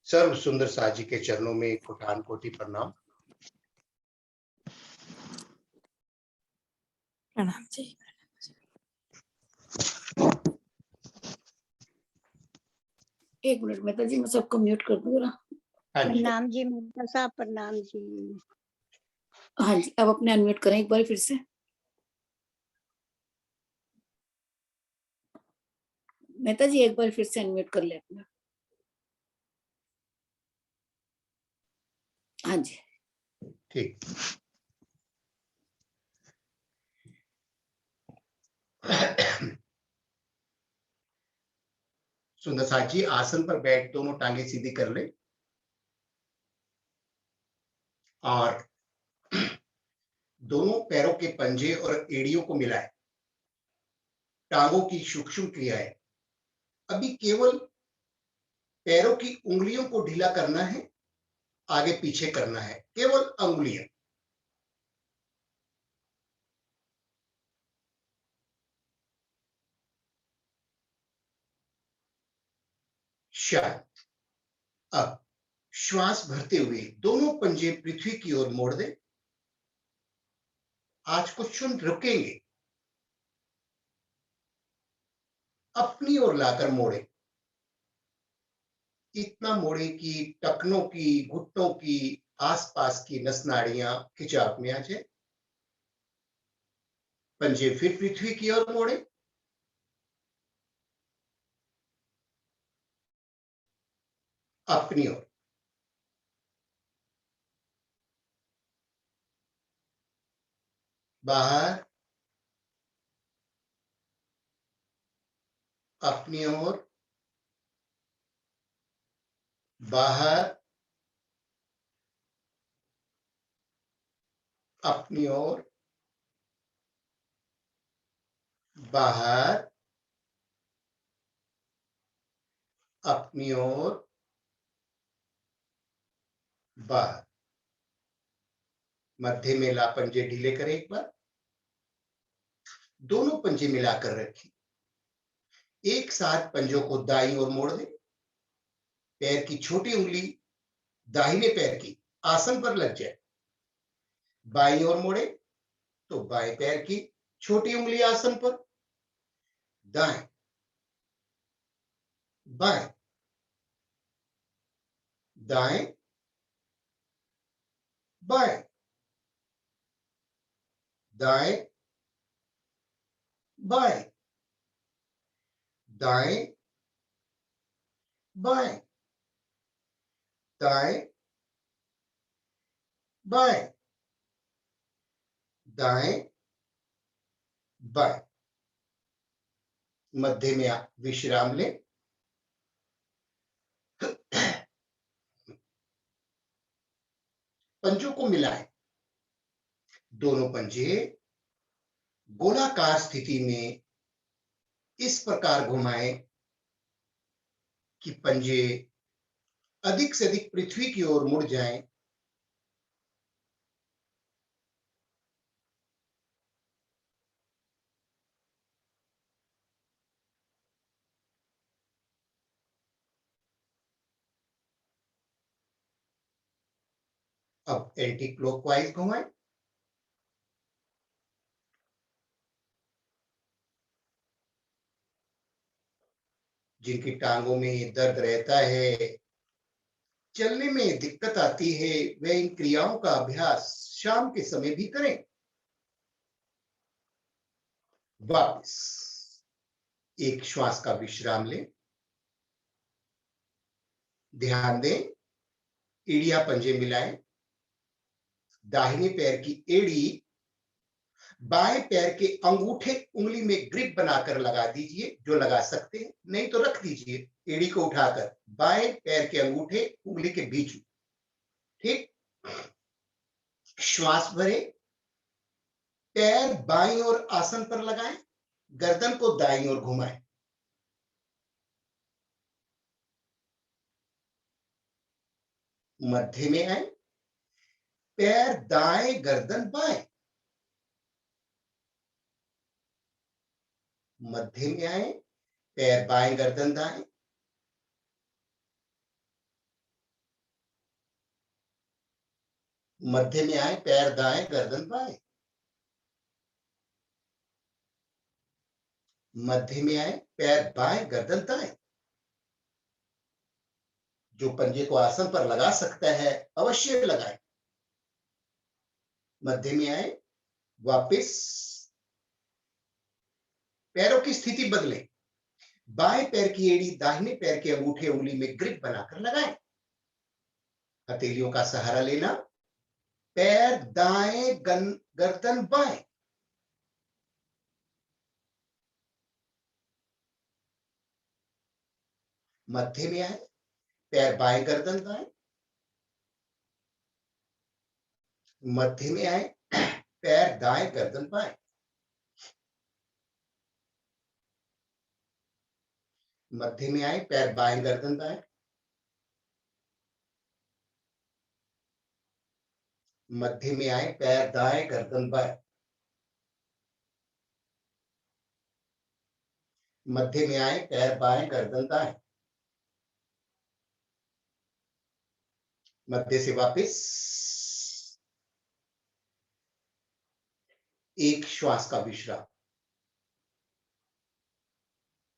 सर्व सुंदर साजी के चरणों में कोटान कोटि प्रणाम। प्रणाम जी। एक मिनट मेहता जी, मैं सबको म्यूट कर दूंगा। प्रणाम जी मेहता साहब, प्रणाम जी। हाँ जी, अब अपने अनम्यूट करें एक बार फिर से। मेहता जी एक बार फिर से अनम्यूट कर ले अपना। हाँ जी ठीक। सुंदर साजी आसन पर बैठ दोनों टांगे सीधी कर ले और दोनों पैरों के पंजे और एड़ियों को मिलाए। टांगों की सूक्ष्म क्रियाएं। अभी केवल पैरों की उंगलियों को ढीला करना है, आगे पीछे करना है, केवल अंगुलियां। शांत। अब श्वास भरते हुए दोनों पंजे पृथ्वी की ओर मोड़ दे। आज कुछ क्षण रुकेंगे, अपनी ओर लाकर मोड़े। इतना मोड़े कि टखनों की, घुटनों की आसपास की नस नाड़ियां खिंचाव में आ जाए। पंजे फिर पृथ्वी की ओर मोड़े। अपनी ओर। बाहर। अपनी ओर। बाहर। अपनी ओर। बाहर। अपनी ओर। बाहर। मध्य में ला पंजे ढीले करें एक बार। दोनों पंजे मिलाकर रखें। एक साथ पंजों को दाईं ओर मोड़ दें। पैर की छोटी उंगली दाहिने पैर की आसन पर लग जाए। बाईं ओर मोड़े तो बाएं पैर की छोटी उंगली आसन पर। दाएं बाएं दाएं बाएं दाएं बाएं दाएं बाएं दाएं बाएं दाएं बाएं। मध्य में आप विश्राम लें। पंजों को मिलाएं। दोनों पंजे गोलाकार स्थिति में इस प्रकार घुमाएं कि पंजे अधिक से अधिक पृथ्वी की ओर मुड़ जाएं। अब एंटी क्लॉकवाइज घुमाएं। जिनकी टांगों में दर्द रहता है, चलने में दिक्कत आती है, वे इन क्रियाओं का अभ्यास शाम के समय भी करें। वापस एक श्वास का विश्राम लें। ध्यान दें, एड़ियां पंजे मिलाएं। दाहिने पैर की एड़ी बाएं पैर के अंगूठे उंगली में ग्रिप बनाकर लगा दीजिए, जो लगा सकते हैं, नहीं तो रख दीजिए एड़ी को उठाकर बाएं पैर के अंगूठे उंगली के बीच में। ठीक। श्वास भरे। पैर बाईं ओर आसन पर लगाएं। गर्दन को दाईं ओर घुमाएं। मध्य में आए। पैर दाएं, गर्दन बाएं। मध्य में आए। पैर बाएं, गर्दन दाएं, मध्य में आए, पैर दाएं, गर्दन बाएं, मध्य में आए, पैर बाएं, गर्दन दाएं। जो पंजे को आसन पर लगा सकता है अवश्य लगाए। मध्य में आए, वापस पैरों की स्थिति बदलें। बाएं पैर की एड़ी दाहिने पैर के अंगूठे उंगली में ग्रिप बनाकर लगाएं। हथेलियों का सहारा लेना, पैर दाएं, गर्दन बाएं। मध्य में आए, पैर बाएं, गर्दन दाएं, मध्य में आए, पैर दाएं, गर्दन बाएं, मध्य में आए, पैर बाएं, गर्दन दाएं, मध्य में आए, पैर दाएं, गर्दन बाएं, मध्य में आए, पैर बाएं, गर्दन दाएं, मध्य से वापस एक श्वास का विश्राम।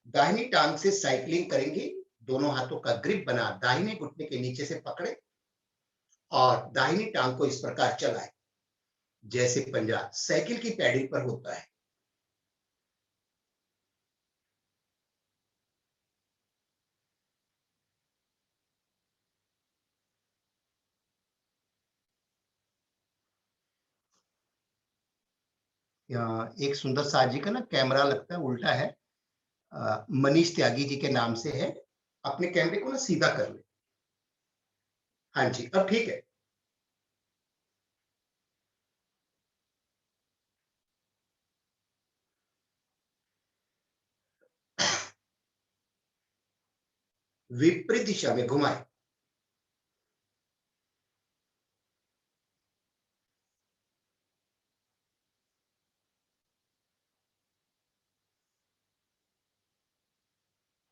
दाहिनी टांग से साइकिलिंग करेंगे। दोनों हाथों का ग्रिप बना दाहिने घुटने के नीचे से पकड़े और दाहिनी टांग को इस प्रकार चलाएं जैसे पंजा साइकिल की पैडल पर होता है। एक सुंदर सा जी का ना कैमरा लगता है उल्टा है, मनीष त्यागी जी के नाम से है। अपने कैमरे को ना सीधा कर ले। हाँ जी, अब ठीक है। विपरीत दिशा में घुमाएं।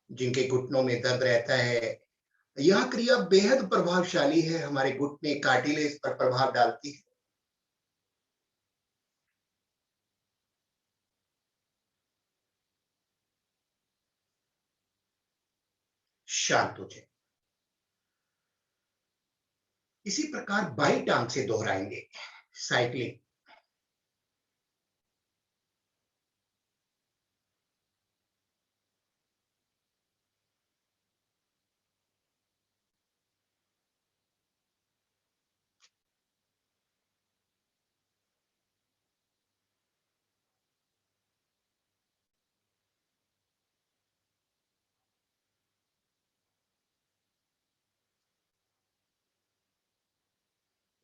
जिनके घुटनों में दर्द रहता है, यह क्रिया बेहद प्रभावशाली है। हमारे घुटने कार्टिलेज पर प्रभाव डालती है। शांत हो जाए। इसी प्रकार बाई टांग से दोहराएंगे साइकिलिंग।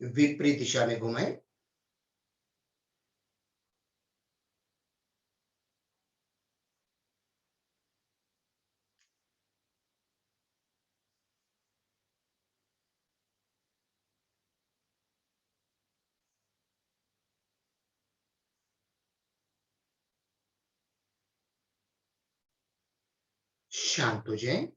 विपरीत दिशा में घुमाएं। शांत हो जाएं।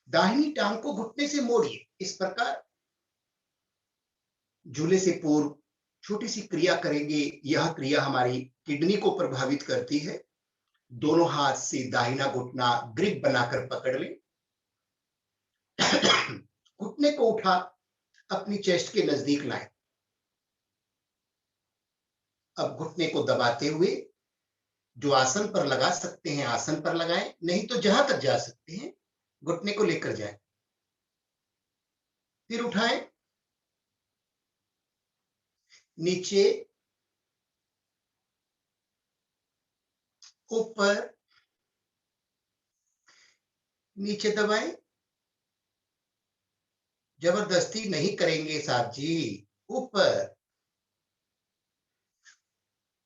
दाहिनी टांग को घुटने से मोड़िए। इस प्रकार झूले से पूर्व छोटी सी क्रिया करेंगे। यह क्रिया हमारी किडनी को प्रभावित करती है। दोनों हाथ से दाहिना घुटना ग्रिप बनाकर पकड़ लें। घुटने को उठा अपनी चेस्ट के नजदीक लाएं। अब घुटने को दबाते हुए जो आसन पर लगा सकते हैं आसन पर लगाएं, नहीं तो जहां तक जा सकते हैं घुटने को लेकर जाएं। फिर उठाएं, नीचे, ऊपर, नीचे दबाएं। जबरदस्ती नहीं करेंगे साहब जी। ऊपर,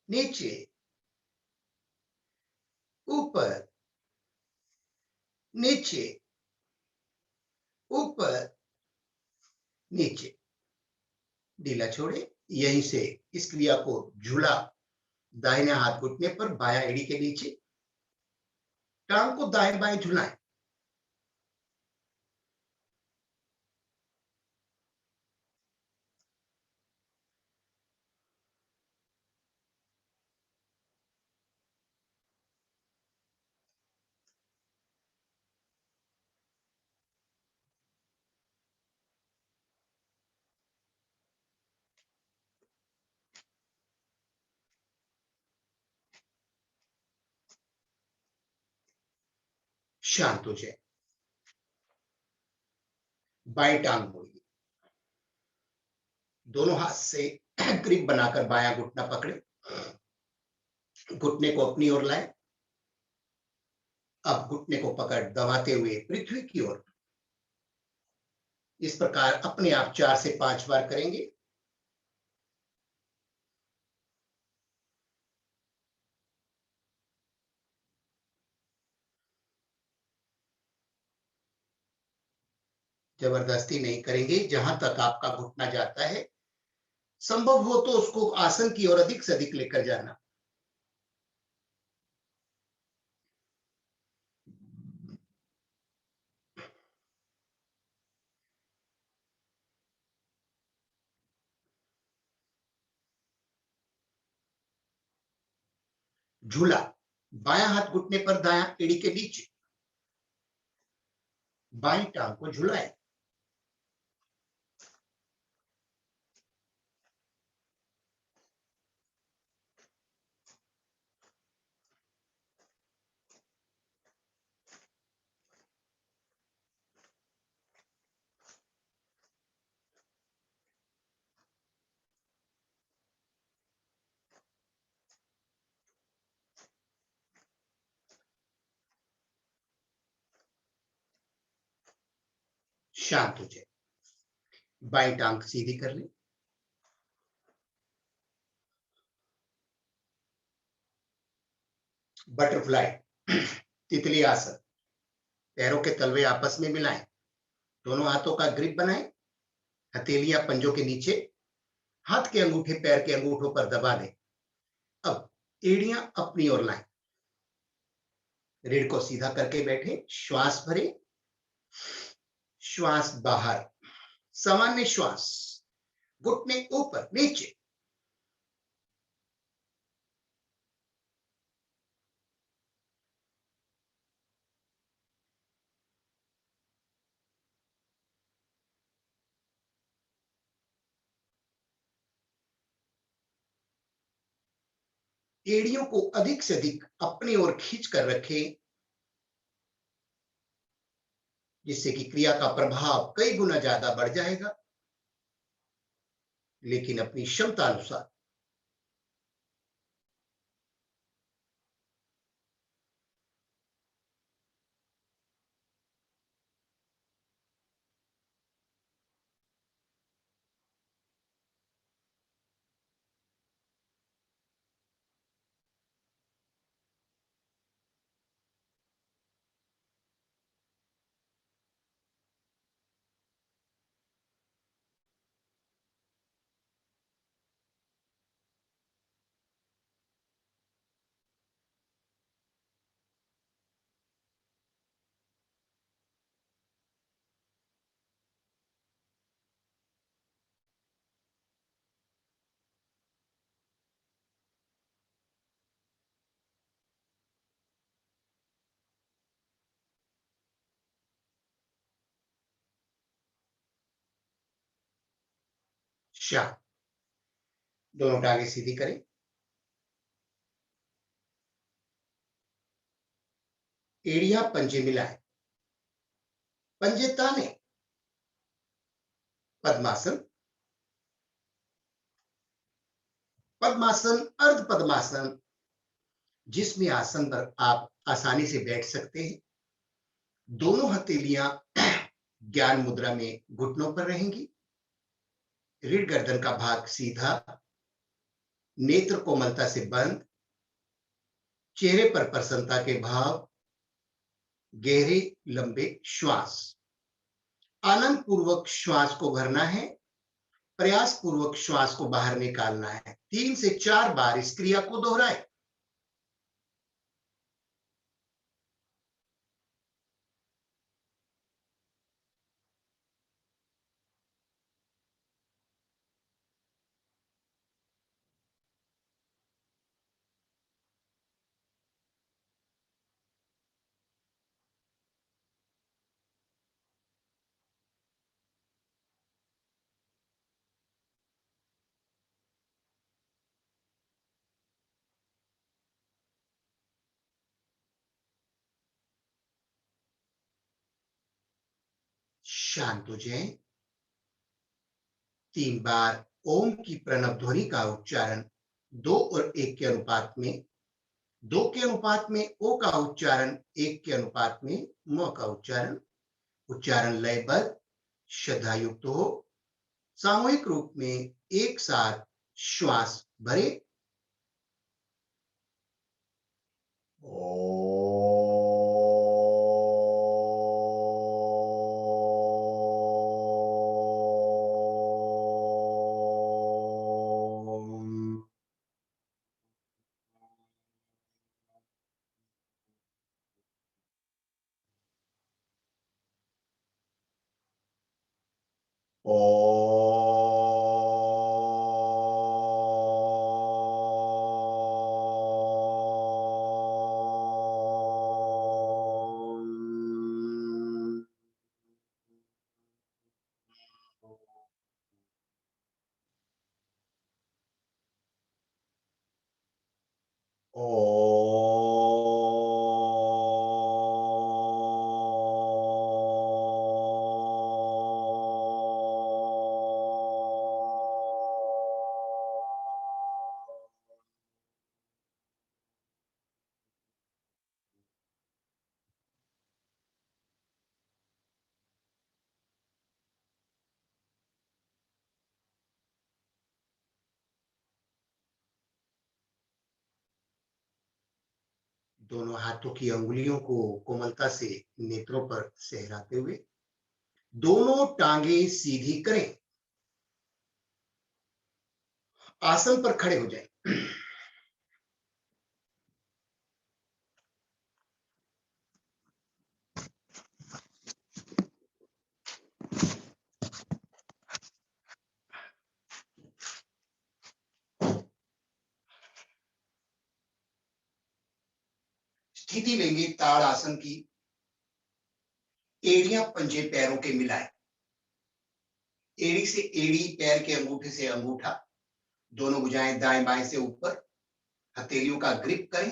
नीचे, ऊपर, नीचे, ऊपर, नीचे। ढीला छोड़े। यहीं से इस क्रिया को झूला दाहिने हाथ घुटने पर बायां एड़ी के नीचे, टांग को दाएं बाएं झुलाएं। शांत हो जाए। बाएं टांग मोड़िए, दोनों हाथ से ग्रिप बनाकर बायां घुटना पकड़े, घुटने को अपनी ओर लाए। अब घुटने को पकड़ दबाते हुए पृथ्वी की ओर। इस प्रकार अपने आप 4 से 5 बार करेंगे। जबरदस्ती नहीं करेंगे, जहां तक आपका घुटना जाता है संभव हो तो उसको आसन की ओर अधिक से अधिक लेकर जाना। झूला, बायां हाथ घुटने पर दायां एड़ी के नीचे, बाईं टांग को झुलाएं। शांत हो जाए। बाईं टांग सीधी कर लें। बटरफ्लाई, तितली आसन, पैरों के तलवे आपस में मिलाएं, दोनों हाथों का ग्रिप बनाएं, हथेलियां पंजों के नीचे, हाथ के अंगूठे पैर के अंगूठों पर दबा दें। अब एड़ियां अपनी ओर लाएं, रीढ़ को सीधा करके बैठे, श्वास भरें, श्वास बाहर, सामान्य श्वास, घुटने ऊपर नीचे। एड़ियों को अधिक से अधिक अपनी ओर खींच कर रखें, जिससे कि क्रिया का प्रभाव कई गुना ज्यादा बढ़ जाएगा, लेकिन अपनी क्षमता अनुसार। शांत, दोनों टांगे सीधी करें, एड़ियां पंजे मिलाएं, पंजे ताने, पद्मासन, पद्मासन, अर्ध पद्मासन, जिसमें आसन पर आप आसानी से बैठ सकते हैं। दोनों हथेलियां ज्ञान मुद्रा में घुटनों पर रहेंगी, रीढ़ गर्दन का भाग सीधा, नेत्र कोमलता से बंद, चेहरे पर प्रसन्नता के भाव, गहरे लंबे श्वास। आनंद पूर्वक श्वास को भरना है, प्रयास पूर्वक श्वास को बाहर निकालना है। 3 से 4 बार इस क्रिया को दोहराएं। शांत हो जाएं। 3 बार ओम की प्रणव ध्वनि का उच्चारण 2 और 1 के अनुपात में, 2 के अनुपात में ओ का उच्चारण, 1 के अनुपात में म का उच्चारण। उच्चारण लयबद्ध, श्रद्धा युक्त हो। सामूहिक रूप में एक साथ श्वास भरे। दोनों हाथों की अंगुलियों को कोमलता से नेत्रों पर सहराते हुए दोनों टांगे सीधी करें। आसन पर खड़े हो जाएं। स्थिति लेंगे ताड़ आसन की। एड़ियां पंजे पैरों के मिलाएं। एड़ी से एड़ी, पैर के अंगूठे से अंगूठा, दोनों भुजाएं दाएं बाएं से ऊपर। हथेलियों का ग्रिप करें।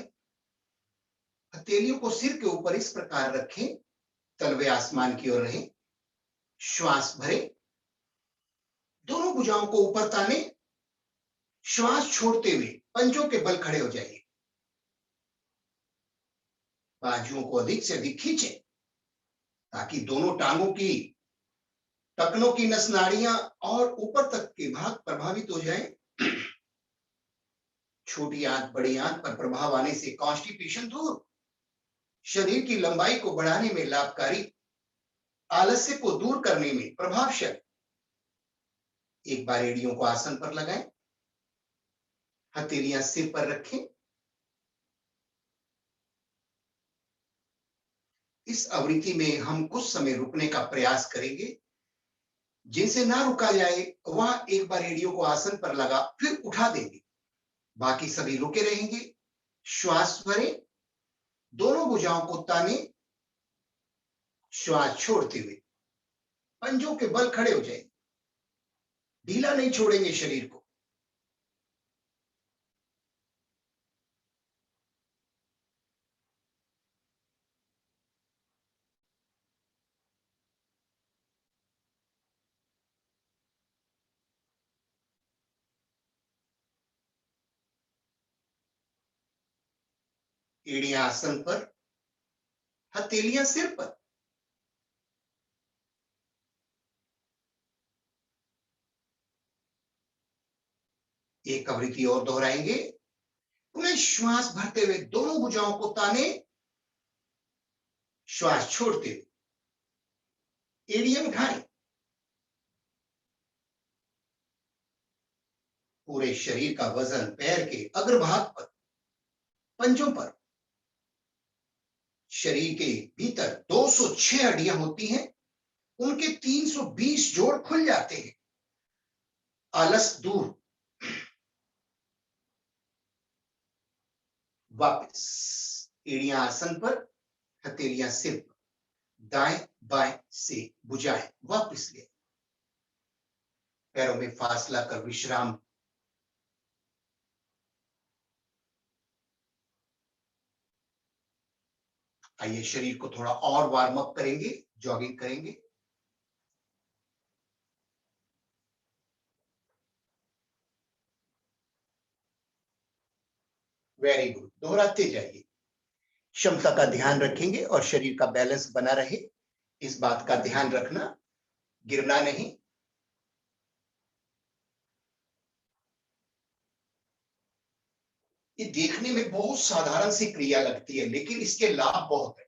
हथेलियों को सिर के ऊपर इस प्रकार रखें, तलवे आसमान की ओर रहें। श्वास भरे। दोनों भुजाओं को ऊपर ताने। श्वास छोड़ते हुए पंजों के बल खड़े हो जाइए। बाजुओं को अधिक से अधिक खींचें ताकि दोनों टांगों की टखनों की नस नाड़ियां और ऊपर तक के भाग प्रभावित हो जाएं। छोटी आंत बड़ी आंत पर प्रभाव आने से कॉन्स्टिपेशन दूर, शरीर की लंबाई को बढ़ाने में लाभकारी, आलस्य को दूर करने में प्रभावशाली। एक बार एड़ियों को आसन पर लगाएं। हथेलियां सिर पर रखें। इस आवृत्ति में हम कुछ समय रुकने का प्रयास करेंगे। जिनसे ना रुका जाए वह एक बार एड़ियों को आसन पर लगा फिर उठा देंगे। बाकी सभी रुके रहेंगे। श्वास भरें। दोनों भुजाओं को ताने। श्वास छोड़ते हुए पंजों के बल खड़े हो जाएंगे। ढीला नहीं छोड़ेंगे शरीर को। एड़ियां आसन पर, हथेलियां सिर पर। एक आवृत्ति और दोहराएंगे। पुनः श्वास भरते हुए दोनों भुजाओं को ताने। श्वास छोड़ते हुए एड़ियां उठाएं। पूरे शरीर का वजन पैर के अग्रभाग पर, पंजों पर। शरीर के भीतर 206 हड्डियां होती हैं, उनके 320 जोड़ खुल जाते हैं। आलस दूर। वापस एड़ियां आसन पर, हथेलियां सिर पर, दाएं बाएं से भुजाएं वापस ले। पैरों में फासला कर विश्राम। आइए शरीर को थोड़ा और वार्म अप करेंगे, जॉगिंग करेंगे। वेरी गुड, दोहराते जाइए। क्षमता का ध्यान रखेंगे और शरीर का बैलेंस बना रहे, इस बात का ध्यान रखना, गिरना नहीं। ये देखने में बहुत साधारण सी क्रिया लगती है, लेकिन इसके लाभ बहुत है।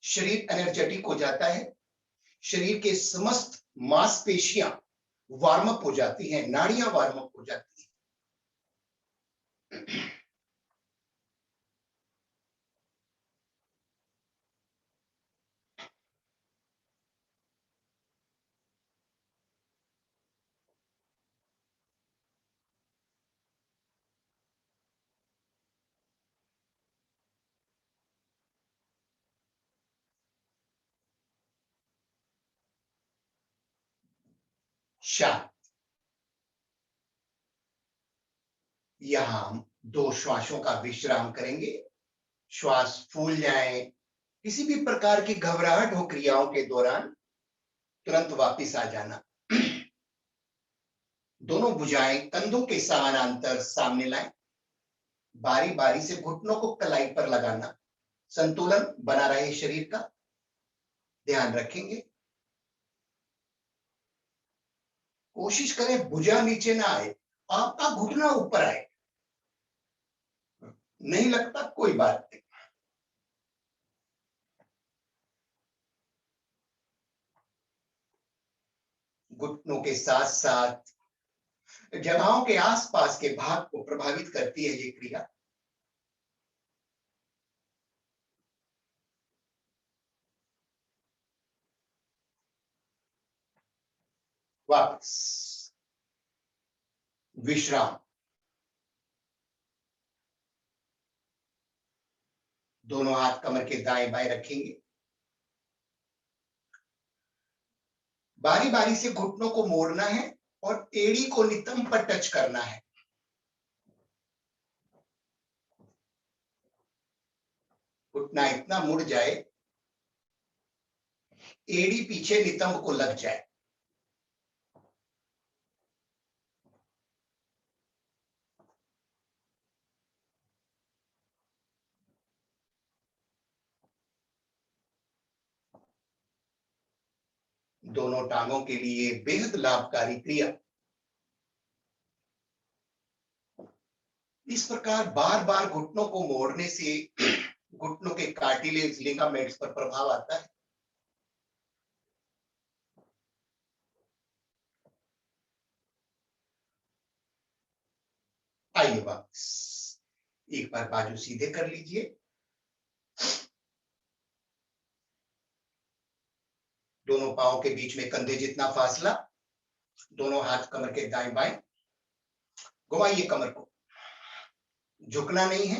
शरीर एनर्जेटिक हो जाता है, शरीर के समस्त मांसपेशियां वार्म अप हो जाती हैं, नाड़ियां वार्म अप हो जाती हैं। शांत। यहां हम 2 श्वासों का विश्राम करेंगे। श्वास फूल जाए, किसी भी प्रकार की घबराहट हो क्रियाओं के दौरान, तुरंत वापस आ जाना। दोनों भुजाएं कंधों के समानांतर सामने लाएं। बारी बारी से घुटनों को कलाई पर लगाना, संतुलन बना रहे शरीर का, ध्यान रखेंगे। कोशिश करें भुजा नीचे ना आए, आपका घुटना ऊपर आए। नहीं लगता कोई बात नहीं। घुटनों के साथ साथ जगहों के आसपास के भाग को प्रभावित करती है ये क्रिया। वापस विश्राम। दोनों हाथ कमर के दाएं बाएं रखेंगे। बारी बारी से घुटनों को मोड़ना है और एड़ी को नितंब पर टच करना है। घुटना इतना मुड़ जाए, एड़ी पीछे नितंब को लग जाए। दोनों टांगों के लिए बेहद लाभकारी क्रिया। इस प्रकार बार बार घुटनों को मोड़ने से घुटनों के कार्टिलेज, लिगामेंट्स पर प्रभाव आता है। आइए वापस एक बार बाजू सीधे कर लीजिए। दोनों पांव के बीच में कंधे जितना फासला। दोनों हाथ कमर के दाएं बाएं। घुमाइए कमर को, झुकना नहीं है।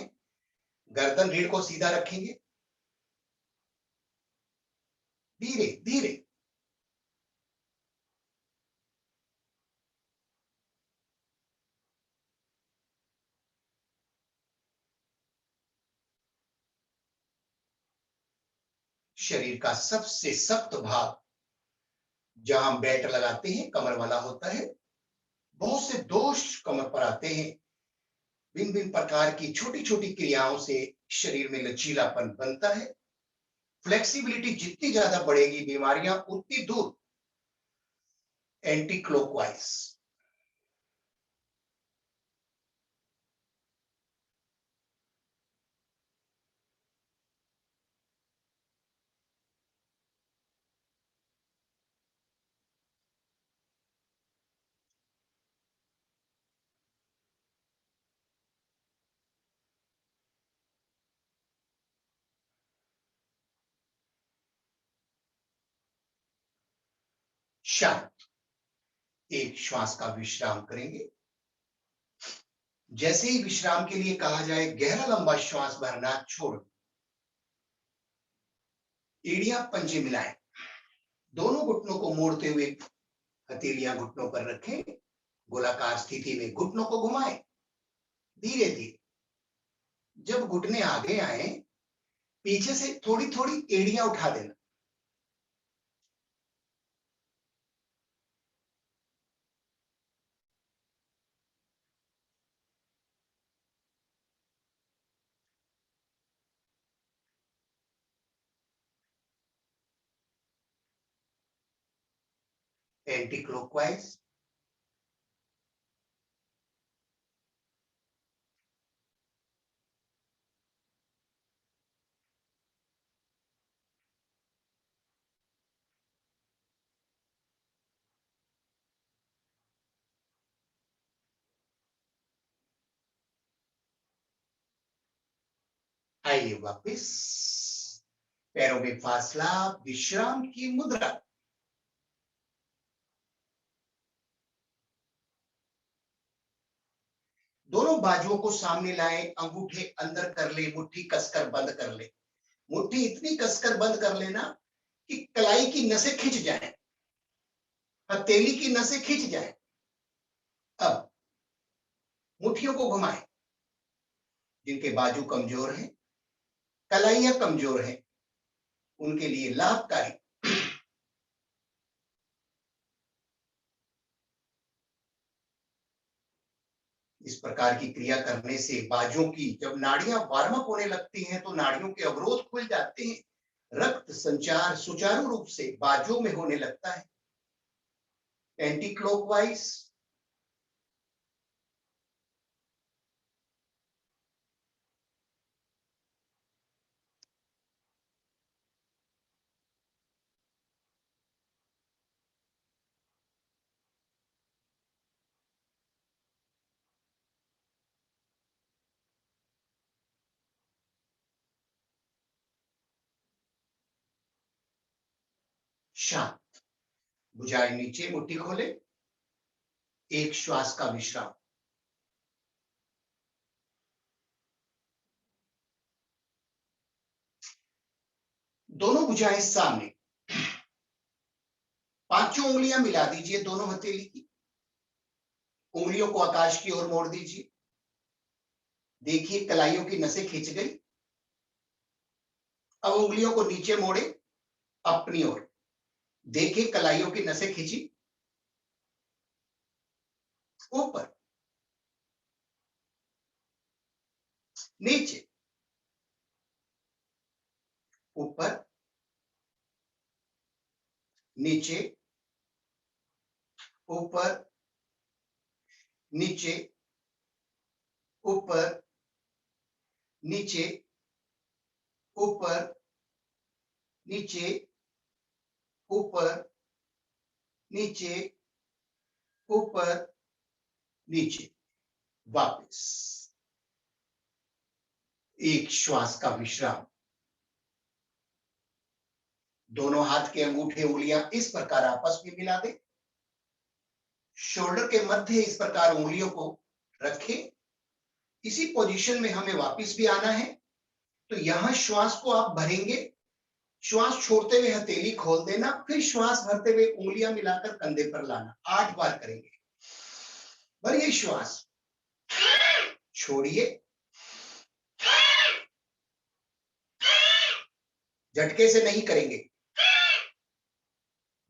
गर्दन रीढ़ को सीधा रखेंगे, धीरे धीरे। शरीर का सबसे सख्त भाग जहां हम बेल्ट लगाते हैं, कमर वाला होता है। बहुत से दोष कमर पर आते हैं। भिन्न भिन्न प्रकार की छोटी छोटी क्रियाओं से शरीर में लचीलापन बनता है। फ्लेक्सिबिलिटी जितनी ज्यादा बढ़ेगी, बीमारियां उतनी दूर। Anti clockwise. शांत। एक श्वास का विश्राम करेंगे। जैसे ही विश्राम के लिए कहा जाए गहरा लंबा श्वास भरना, छोड़। एड़ियां पंजे मिलाएं। दोनों घुटनों को मोड़ते हुए हथेलियां घुटनों पर रखें। गोलाकार स्थिति में घुटनों को घुमाएं। धीरे धीरे जब घुटने आगे आए, पीछे से थोड़ी थोड़ी एड़ियां उठा देना। Anti clockwise. आइए वापस। पैरों में फासला, विश्राम की मुद्रा। दोनों बाजुओं को सामने लाएं, अंगूठे अंदर कर ले, मुट्ठी कसकर बंद कर ले। मुट्ठी इतनी कसकर बंद कर लेना कि कलाई की नसें खिंच जाएं, हथेली की नसें खिंच जाएं। अब मुट्ठियों को घुमाएं। जिनके बाजू कमजोर हैं, कलाइयां कमजोर हैं, उनके लिए लाभकारी। इस प्रकार की क्रिया करने से बाजुओं की जब नाड़ियां वार्म अप होने लगती हैं तो नाड़ियों के अवरोध खुल जाते हैं। रक्त संचार सुचारू रूप से बाजुओं में होने लगता है। Anti clockwise. शांत। भुजाएं नीचे, मुट्ठी खोले। एक श्वास का विश्राम। दोनों भुजाएं सामने। पांचों उंगलियां मिला दीजिए दोनों हथेली की। उंगलियों को आकाश की ओर मोड़ दीजिए। देखिए कलाइयों की नसें खिंच गई। अब उंगलियों को नीचे मोड़े अपनी ओर। देखिए कलाइयों की नसें खिंची। ऊपर, नीचे, ऊपर, नीचे, ऊपर, नीचे, ऊपर, नीचे, ऊपर, नीचे, ऊपर, नीचे, ऊपर, नीचे। वापस। एक श्वास का विश्राम। दोनों हाथ के अंगूठे उंगलियां इस प्रकार आपस में मिला दें। शोल्डर के मध्य इस प्रकार उंगलियों को रखें। इसी पोजीशन में हमें वापस भी आना है। तो यहां श्वास को आप भरेंगे। श्वास छोड़ते हुए हथेली खोल देना, फिर श्वास भरते हुए उंगलियां मिलाकर कंधे पर लाना। 8 बार करेंगे। भरिए श्वास, छोड़िए, झटके से नहीं करेंगे।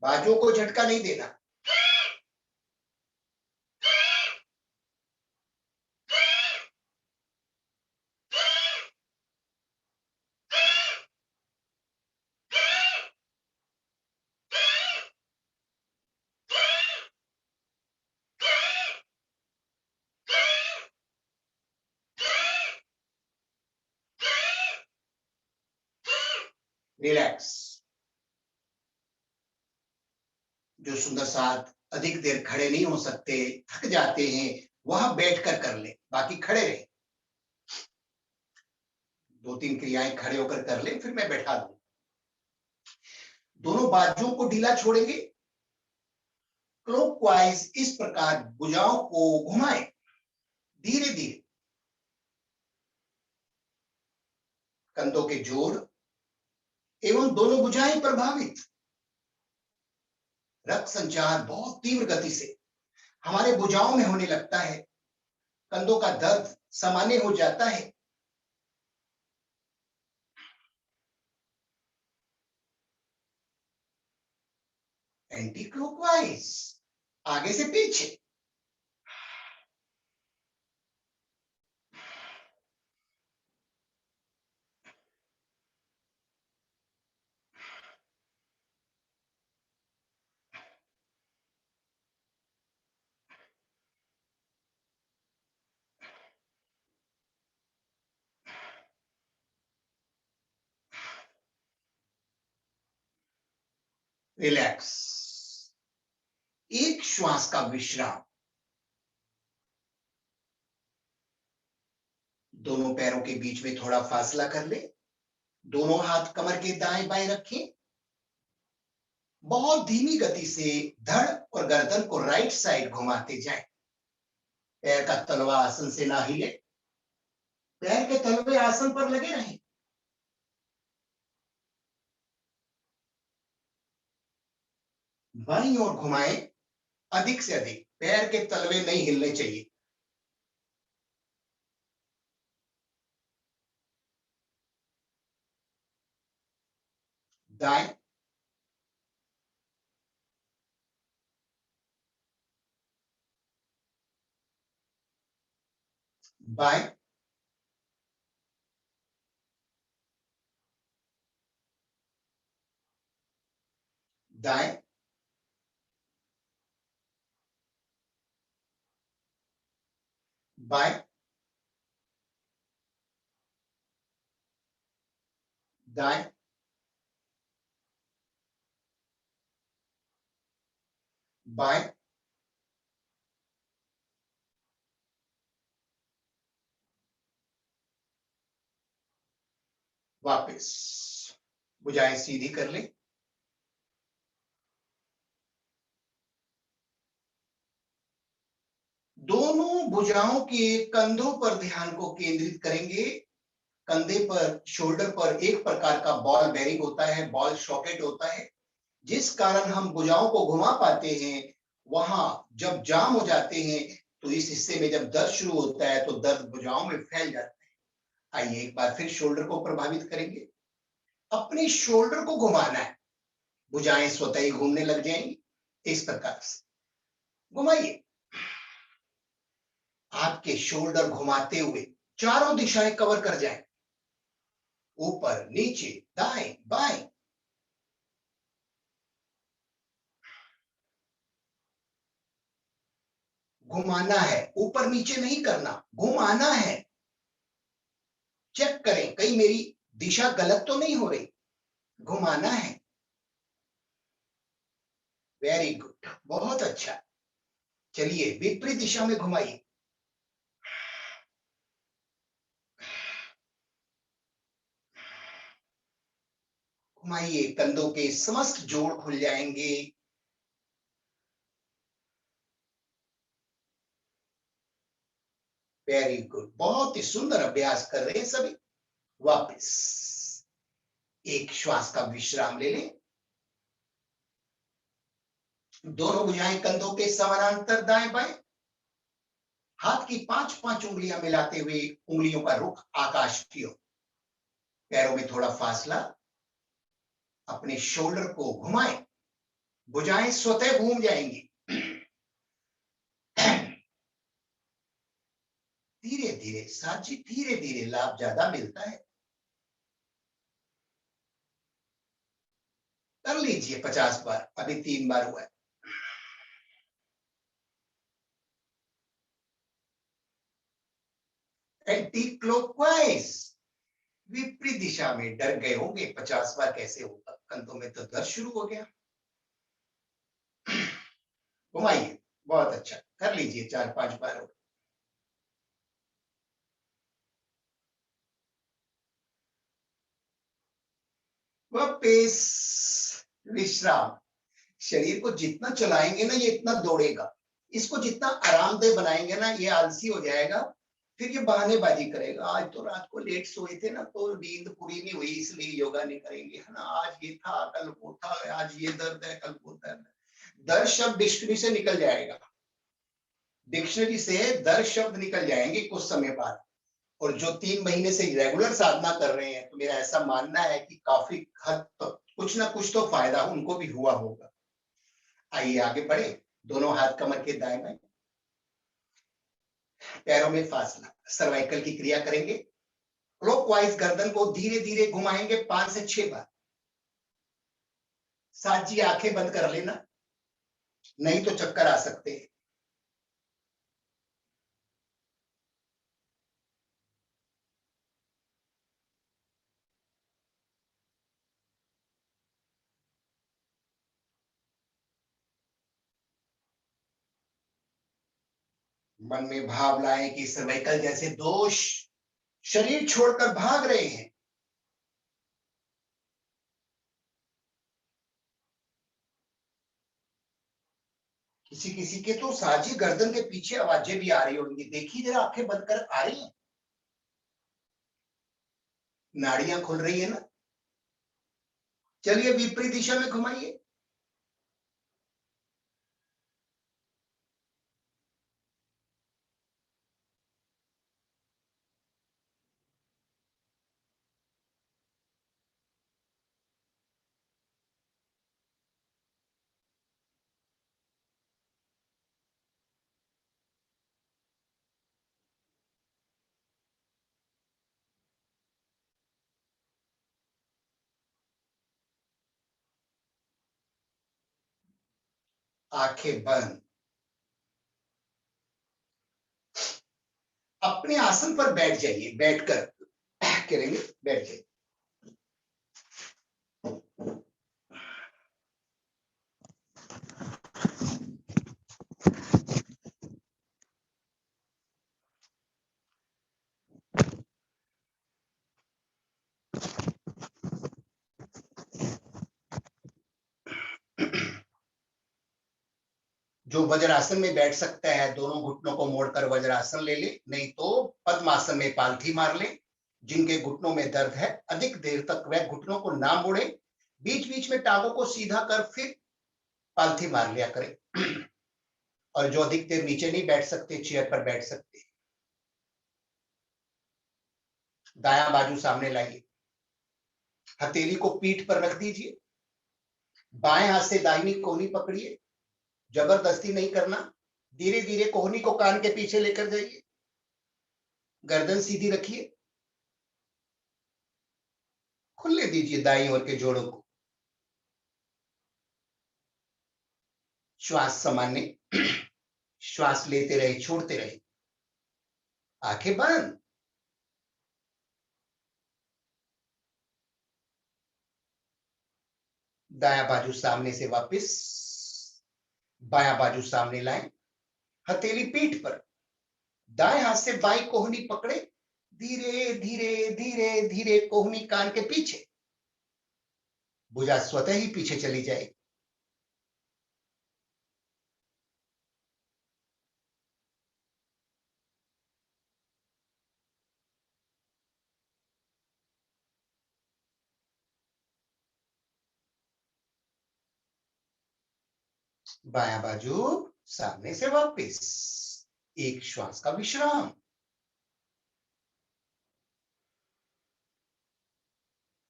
बाजुओं को झटका नहीं देना। रिलैक्स। जो सुंदर साथ अधिक देर खड़े नहीं हो सकते, थक जाते हैं, वहां बैठकर कर ले, बाकी खड़े रहे। 2-3 क्रियाएं खड़े होकर कर ले, फिर मैं बैठा दूं। दोनों बाजुओं को ढीला छोड़ेंगे। क्लॉकवाइज इस प्रकार भुजाओं को घुमाएं धीरे धीरे। कंधों के जोड़ एवं दोनों भुजाएं प्रभावित। रक्त संचार बहुत तीव्र गति से हमारे भुजाओं में होने लगता है। कंधों का दर्द सामान्य हो जाता है। एंटी क्लॉकवाइज, आगे से पीछे। रिलैक्स, एक श्वास का विश्राम। दोनों पैरों के बीच में थोड़ा फासला कर ले। दोनों हाथ कमर के दाएं बाएं रखें। बहुत धीमी गति से धड़ और गर्दन को राइट साइड घुमाते जाएं। पैर का तलवा आसन से ना हिले। पैर के तलवे आसन पर लगे रहें। बाईं ओर घुमाएं, अधिक से अधिक। पैर के तलवे नहीं हिलने चाहिए। दाएं, बाएं, दाएं, बाएं, दाएं, बाएं, वापस। भुजाएं सीधी कर ले। दोनों भुजाओं के कंधों पर ध्यान को केंद्रित करेंगे। कंधे पर, शोल्डर पर एक प्रकार का बॉल बेरिंग होता है, बॉल सॉकेट होता है, जिस कारण हम भुजाओं को घुमा पाते हैं। वहां जब जाम हो जाते हैं तो इस हिस्से में जब दर्द शुरू होता है तो दर्द भुजाओं में फैल जाता है। आइए एक बार फिर शोल्डर को प्रभावित करेंगे। अपने शोल्डर को घुमाना है। भुजाएं स्वतः ही घूमने लग जाएंगी। इस प्रकार से घुमाइए। आपके शोल्डर घुमाते हुए चारों दिशाएं कवर कर जाएं। ऊपर, नीचे, दाएं, बाएं। घुमाना है, ऊपर नीचे नहीं करना, घुमाना है। चेक करें कहीं मेरी दिशा गलत तो नहीं हो रही। घुमाना है। वेरी गुड, बहुत अच्छा। चलिए विपरीत दिशा में घुमाइए। घुमाइए, कंधों के समस्त जोड़ खुल जाएंगे। वेरी गुड, बहुत ही सुंदर अभ्यास कर रहे हैं सभी। वापस एक श्वास का विश्राम ले लें। दोनों भुजाएं कंधों के समानांतर दाएं बाएं। हाथ की 5-5 उंगलियां मिलाते हुए उंगलियों का रुख आकाश की ओर। पैरों में थोड़ा फासला। अपने शोल्डर को घुमाएं। भुजाएं स्वतः घूम जाएंगी। धीरे धीरे साची, धीरे धीरे लाभ ज्यादा मिलता है। कर लीजिए 50 बार, अभी 3 बार हुआ है। एंटी क्लॉकवाइज, विपरीत दिशा में। डर गए होंगे 50 बार कैसे होगा, कंधों में तो दर्द शुरू हो गया। घुमाइए, बहुत अच्छा। कर लीजिए 4-5 बार। वापस विश्राम। शरीर को जितना चलाएंगे ना, ये इतना दौड़ेगा। इसको जितना आरामदेह बनाएंगे ना, ये आलसी हो जाएगा, फिर ये बहानेबाजी करेगा। आज तो रात को लेट सोए थे ना, तो नींद पूरी नहीं हुई, इसलिए योगा नहीं करेंगे, है ना। आज ये था, कल वो था, आज ये दर्द है, कल वो दर्द है। दर्द शब्द डिक्शनरी से निकल जाएगा, डिक्शनरी से दर्द शब्द निकल जाएंगे कुछ समय बाद। और जो 3 महीने से रेगुलर साधना कर रहे हैं, तो मेरा ऐसा मानना है कि काफी हद तक कुछ ना कुछ तो फायदा उनको भी हुआ होगा। आइए आगे बढ़े। दोनों हाथ कमर के दाएं बाएं, पैरों में फासला, सर्वाइकल की क्रिया करेंगे। क्लॉकवाइज गर्दन को धीरे धीरे घुमाएंगे 5 से 6 बार। साथ जी आंखें बंद कर लेना, नहीं तो चक्कर आ सकते हैं। मन में भाव लाएं कि सर्वाइकल जैसे दोष शरीर छोड़कर भाग रहे हैं। किसी किसी के तो साझी गर्दन के पीछे आवाजें भी आ रही होंगी, देखिए जरा, आंखें बंद कर आ रही हैं, नाड़ियां खुल रही है ना। चलिए विपरीत दिशा में घुमाइए। आंखें बंद। अपने आसन पर बैठ जाइए, बैठकर करेंगे, बैठ जाइए। जो वज्रासन में बैठ सकता है, दोनों घुटनों को मोड़कर वज्रासन ले ले, नहीं तो पद्मासन में पालथी मार ले। जिनके घुटनों में दर्द है, अधिक देर तक वह घुटनों को ना मोड़े, बीच बीच में टांगों को सीधा कर फिर पालथी मार लिया करें। और जो अधिक देर नीचे नहीं बैठ सकते, चेयर पर बैठ सकते। दायां बाजू सामने लाइए, हथेली को पीठ पर रख दीजिए, बाएं हाथ से दाहिनी कोहनी पकड़िए, जबरदस्ती नहीं करना, धीरे धीरे कोहनी को कान के पीछे लेकर जाइए, गर्दन सीधी रखिए, खुले दीजिए दाईं ओर के जोड़ों को। श्वास सामान्य, श्वास लेते रहे, छोड़ते रहे, आंखें बंद। दायां बाजू सामने से वापस, बायां बाजू सामने लाएं, हथेली पीठ पर, दाएं हाथ से बाईं कोहनी पकड़े, धीरे धीरे धीरे धीरे कोहनी कान के पीछे, भुजा स्वतः ही पीछे चली जाएगी। बायां बाजू सामने से वापस, एक श्वास का विश्राम।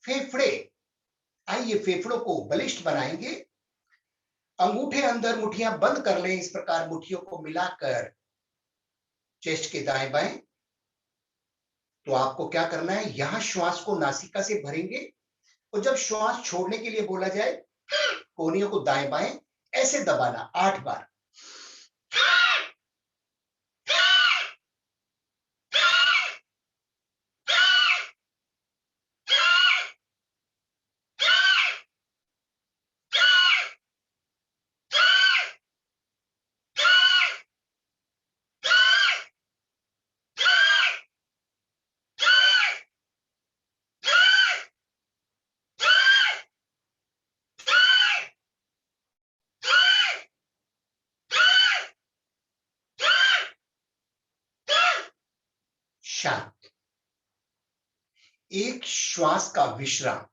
फेफड़े, आइए फेफड़ों को बलिष्ठ बनाएंगे। अंगूठे अंदर, मुट्ठियां बंद कर लें, इस प्रकार मुट्ठियों को मिलाकर चेस्ट के दाएं बाएं। तो आपको क्या करना है, यहां श्वास को नासिका से भरेंगे, और जब श्वास छोड़ने के लिए बोला जाए, कोहनियों को दाएं बाएं ऐसे दबाना 8 बार। शांत। एक श्वास का विश्राम।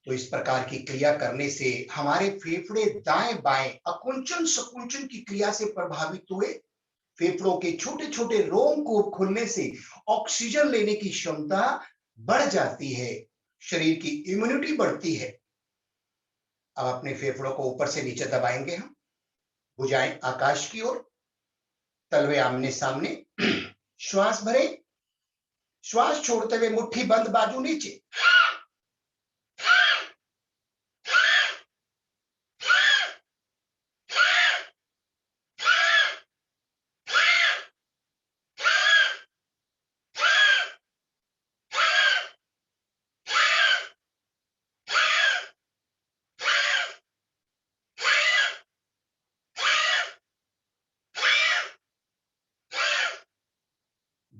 तो इस प्रकार की क्रिया करने से हमारे फेफड़े दाएं बाएं अकुंचन सकुंचन की क्रिया से प्रभावित हुए। फेफड़ों के छोटे छोटे रोम को खुलने से ऑक्सीजन लेने की क्षमता बढ़ जाती है, शरीर की इम्यूनिटी बढ़ती है। अब अपने फेफड़ों को ऊपर से नीचे दबाएंगे हम, भुजाएं आकाश की ओर, तलवे आमने सामने। श्वास भरे, श्वास छोड़ते हुए मुट्ठी बंद, बाजू नीचे।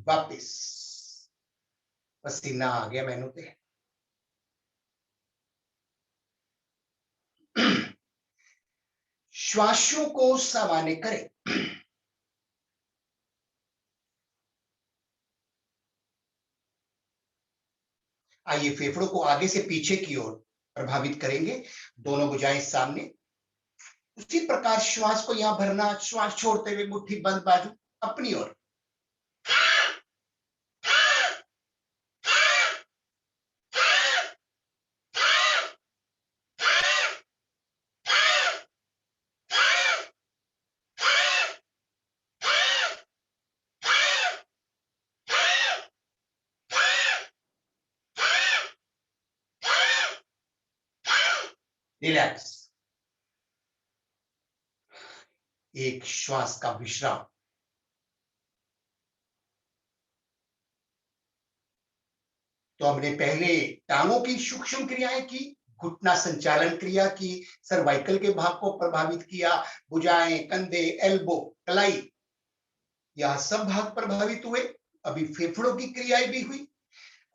वापिस पसीना आ गया मैनू ते। श्वासों को सामान्य करें। आइए फेफड़ों को आगे से पीछे की ओर प्रभावित करेंगे, दोनों भुजाएं सामने। उसी प्रकार श्वास को यहां भरना, श्वास छोड़ते हुए मुट्ठी बंद, बाजू अपनी ओर। रिलैक्स। एक श्वास का विश्राम। तो हमने पहले टांगों की सूक्ष्म क्रियाएं की, घुटना संचालन क्रिया की, सर्वाइकल के भाग को प्रभावित किया, भुजाएं, कंधे, एल्बो, कलाई, यह सब भाग प्रभावित हुए। अभी फेफड़ों की क्रियाएं भी हुई।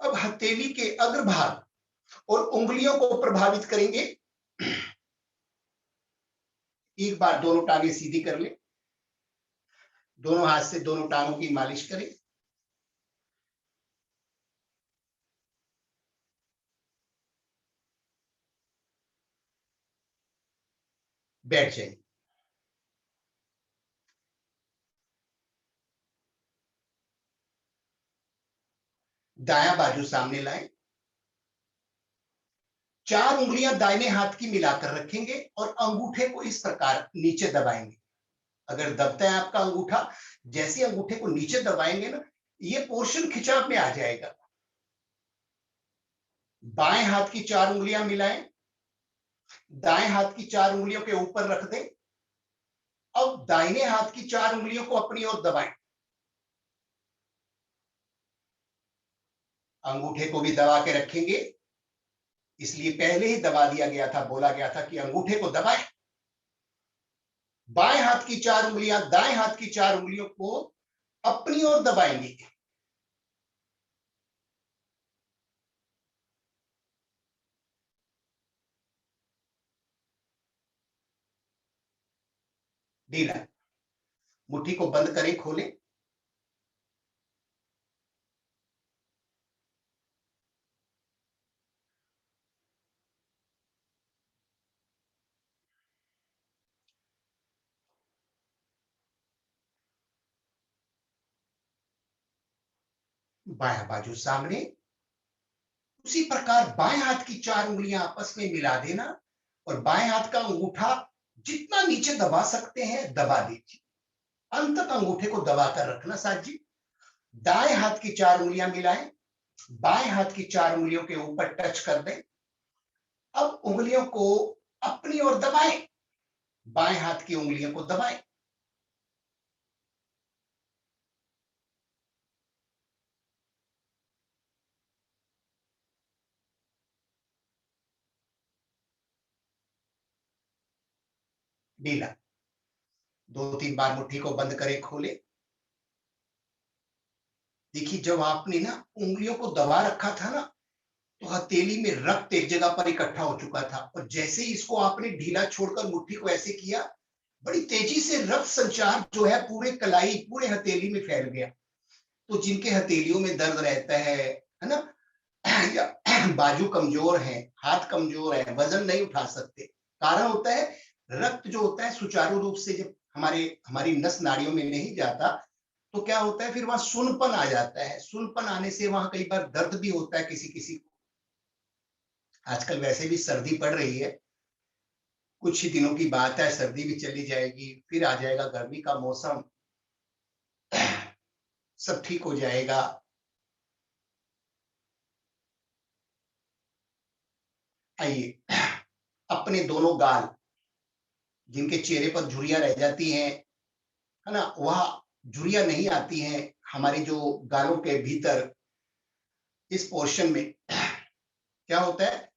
अब हथेली के अग्रभाग और उंगलियों को प्रभावित करेंगे। एक बार दोनों टांगे सीधी कर ले, दोनों हाथ से दोनों टांगों की मालिश करें। बैठ जाइए। दायां बाजू सामने लाएं। चार उंगलियां दाहिने हाथ की मिलाकर रखेंगे और अंगूठे को इस प्रकार नीचे दबाएंगे। अगर दबता है आपका अंगूठा, जैसे अंगूठे को नीचे दबाएंगे ना, ये पोर्शन खिंचाव में आ जाएगा। बाएं हाथ की चार उंगलियां मिलाएं, दाएं हाथ की चार उंगलियों के ऊपर रख दें। अब दाहिने हाथ की चार उंगलियों को अपनी ओर दबाएं। अंगूठे को भी दबा के रखेंगे, इसलिए पहले ही दबा दिया गया था, बोला गया था कि अंगूठे को दबाएं। बाएं हाथ की चार उंगलियां दाएं हाथ की चार उंगलियों को अपनी ओर दबाएंगे। ढीला। मुट्ठी को बंद करें, खोलें। बायां बाजू सामने। उसी प्रकार बाएं हाथ की चार उंगलियां आपस में मिला देना और बाएं हाथ का अंगूठा जितना नीचे दबा सकते हैं दबा दीजिए। अंत तक अंगूठे को दबाकर रखना साथ जी। दाएं हाथ की चार उंगलियां मिलाएं, बाएं हाथ की चार उंगलियों के ऊपर टच कर दें। अब उंगलियों को अपनी ओर दबाएं, बाएं हाथ की उंगलियों को दबाएं। ढीला। दो तीन बार मुट्ठी को बंद करें, खोले। देखिए जब आपने ना उंगलियों को दबा रखा था ना, तो हथेली में रक्त एक जगह पर इकट्ठा हो चुका था और जैसे ही इसको आपने ढीला छोड़कर मुट्ठी को ऐसे किया, बड़ी तेजी से रक्त संचार जो है पूरे कलाई, पूरे हथेली में फैल गया। तो जिनके हथेलियों में दर्द रहता है ना, या बाजू कमजोर है, हाथ कमजोर है, वजन नहीं उठा सकते, कारण होता है रक्त जो होता है सुचारू रूप से जब हमारी नस नाड़ियों में नहीं जाता, तो क्या होता है फिर वहां सुनपन आ जाता है। सुनपन आने से वहां कई बार दर्द भी होता है किसी किसी को। आजकल वैसे भी सर्दी पड़ रही है, कुछ ही दिनों की बात है, सर्दी भी चली जाएगी, फिर आ जाएगा गर्मी का मौसम, सब ठीक हो जाएगा। आइए, अपने दोनों गाल, जिनके चेहरे पर झुर्रियां रह जाती हैं, है ना, वह झुर्रियां नहीं आती हैं हमारे जो गालों के भीतर, इस पोर्शन में क्या होता है,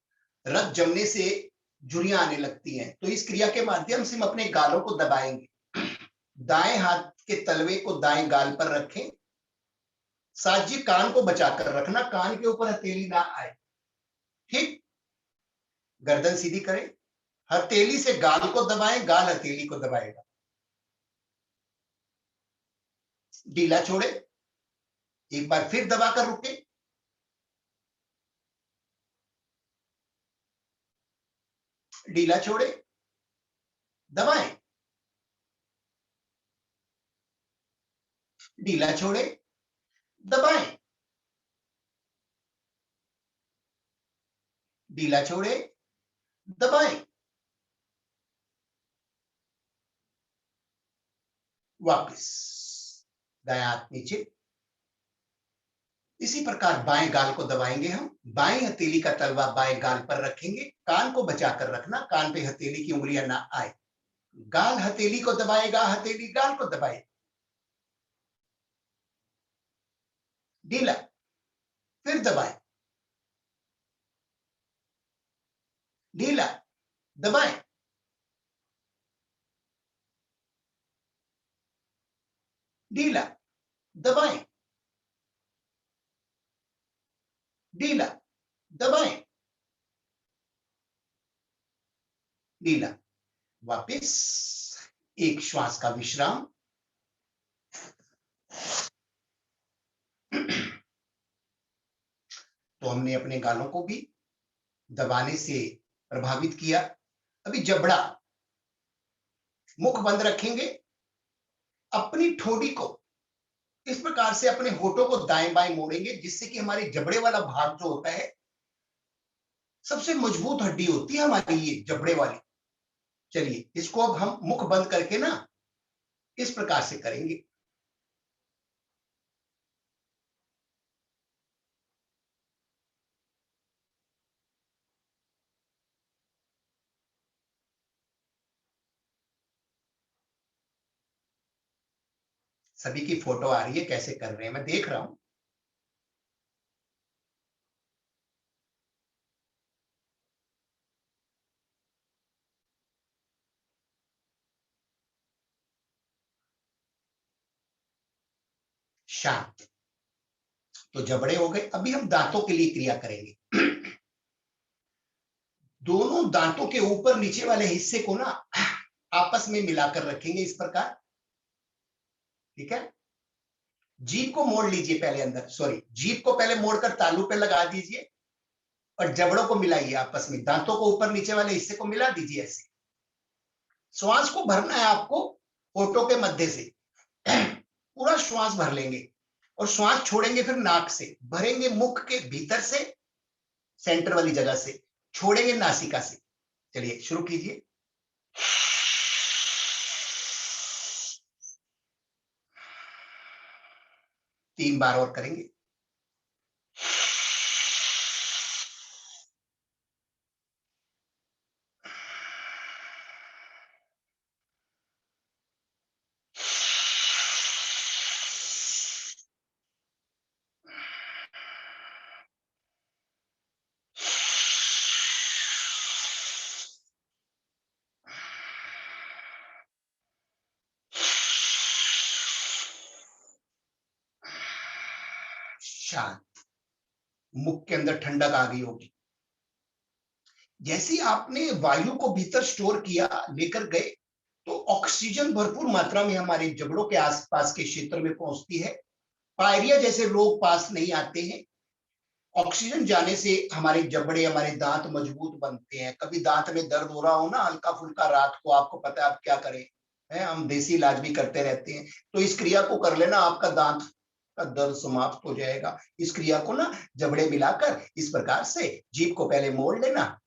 रक्त जमने से झुर्रियां आने लगती हैं। तो इस क्रिया के माध्यम से हम अपने गालों को दबाएंगे। दाएं हाथ के तलवे को दाएं गाल पर रखें। साथ जी कान को बचाकर रखना, कान के ऊपर हथेली ना आए, ठीक। गर्दन सीधी करें, हथेली से गाल को दबाएं, गाल हथेली को दबाएगा। ढीला छोड़े, एक बार फिर दबाकर रुके, ढीला छोड़े, दबाएं, ढीला छोड़े, दबाएं, ढीला छोड़े, दबाएं, वापस दायां हाथ नीचे। इसी प्रकार बाएं गाल को दबाएंगे हम, बाएं हथेली का तलवा बाएं गाल पर रखेंगे, कान को बचाकर रखना, कान पे हथेली की उंगलियां ना आए। गाल हथेली को दबाएगा, हथेली गाल को दबाए, ढीला, फिर दबाए, ढीला, दबाए, ढीला, दबाएं, ढीला, दबाएं, ढीला, वापस एक श्वास का विश्राम। तो हमने अपने गालों को भी दबाने से प्रभावित किया। अभी जबड़ा, मुख बंद रखेंगे, अपनी ठोड़ी को इस प्रकार से अपने होठों को दाएं बाएं मोड़ेंगे, जिससे कि हमारे जबड़े वाला भाग जो होता है, सबसे मजबूत हड्डी होती है हमारी ये जबड़े वाली। चलिए इसको अब हम मुख बंद करके ना इस प्रकार से करेंगे। सभी की फोटो आ रही है, कैसे कर रहे हैं मैं देख रहा हूं। शांत। तो जबड़े हो गए, अभी हम दांतों के लिए क्रिया करेंगे। दोनों दांतों के ऊपर नीचे वाले हिस्से को ना आपस में मिलाकर रखेंगे इस प्रकार, ठीक है। जीभ को मोड़ लीजिए पहले अंदर, सॉरी, जीभ को पहले मोड़कर तालू पे लगा दीजिए और जबड़ों को मिलाइए आपस में, दांतों को ऊपर नीचे वाले हिस्से को मिला दीजिए ऐसे। श्वास को भरना है आपको होठों के मध्य से, पूरा श्वास भर लेंगे और श्वास छोड़ेंगे फिर नाक से, भरेंगे मुख के भीतर से, सेंटर वाली जगह से, छोड़ेंगे नासिका से। चलिए शुरू कीजिए। तीन बार और करेंगे। शांत, मुख के अंदर ठंडक आ गई होगी। जैसे आपने वायु को भीतर स्टोर किया, लेकर गए, तो ऑक्सीजन भरपूर मात्रा में हमारे जबड़ों के आसपास के क्षेत्र में पहुंचती है। पायरिया जैसे रोग पास नहीं आते हैं। ऑक्सीजन जाने से हमारे जबड़े, हमारे दांत मजबूत बनते हैं। कभी दांत में दर्द हो रहा हो ना हल्का फुल्का रात को, आपको पता है आप क्या करें, है हम देसी इलाज भी करते रहते हैं। तो इस क्रिया को कर लेना, आपका दांत का दर्द समाप्त हो जाएगा। इस क्रिया को ना जबड़े मिलाकर इस प्रकार से जीभ को पहले मोड़ लेना,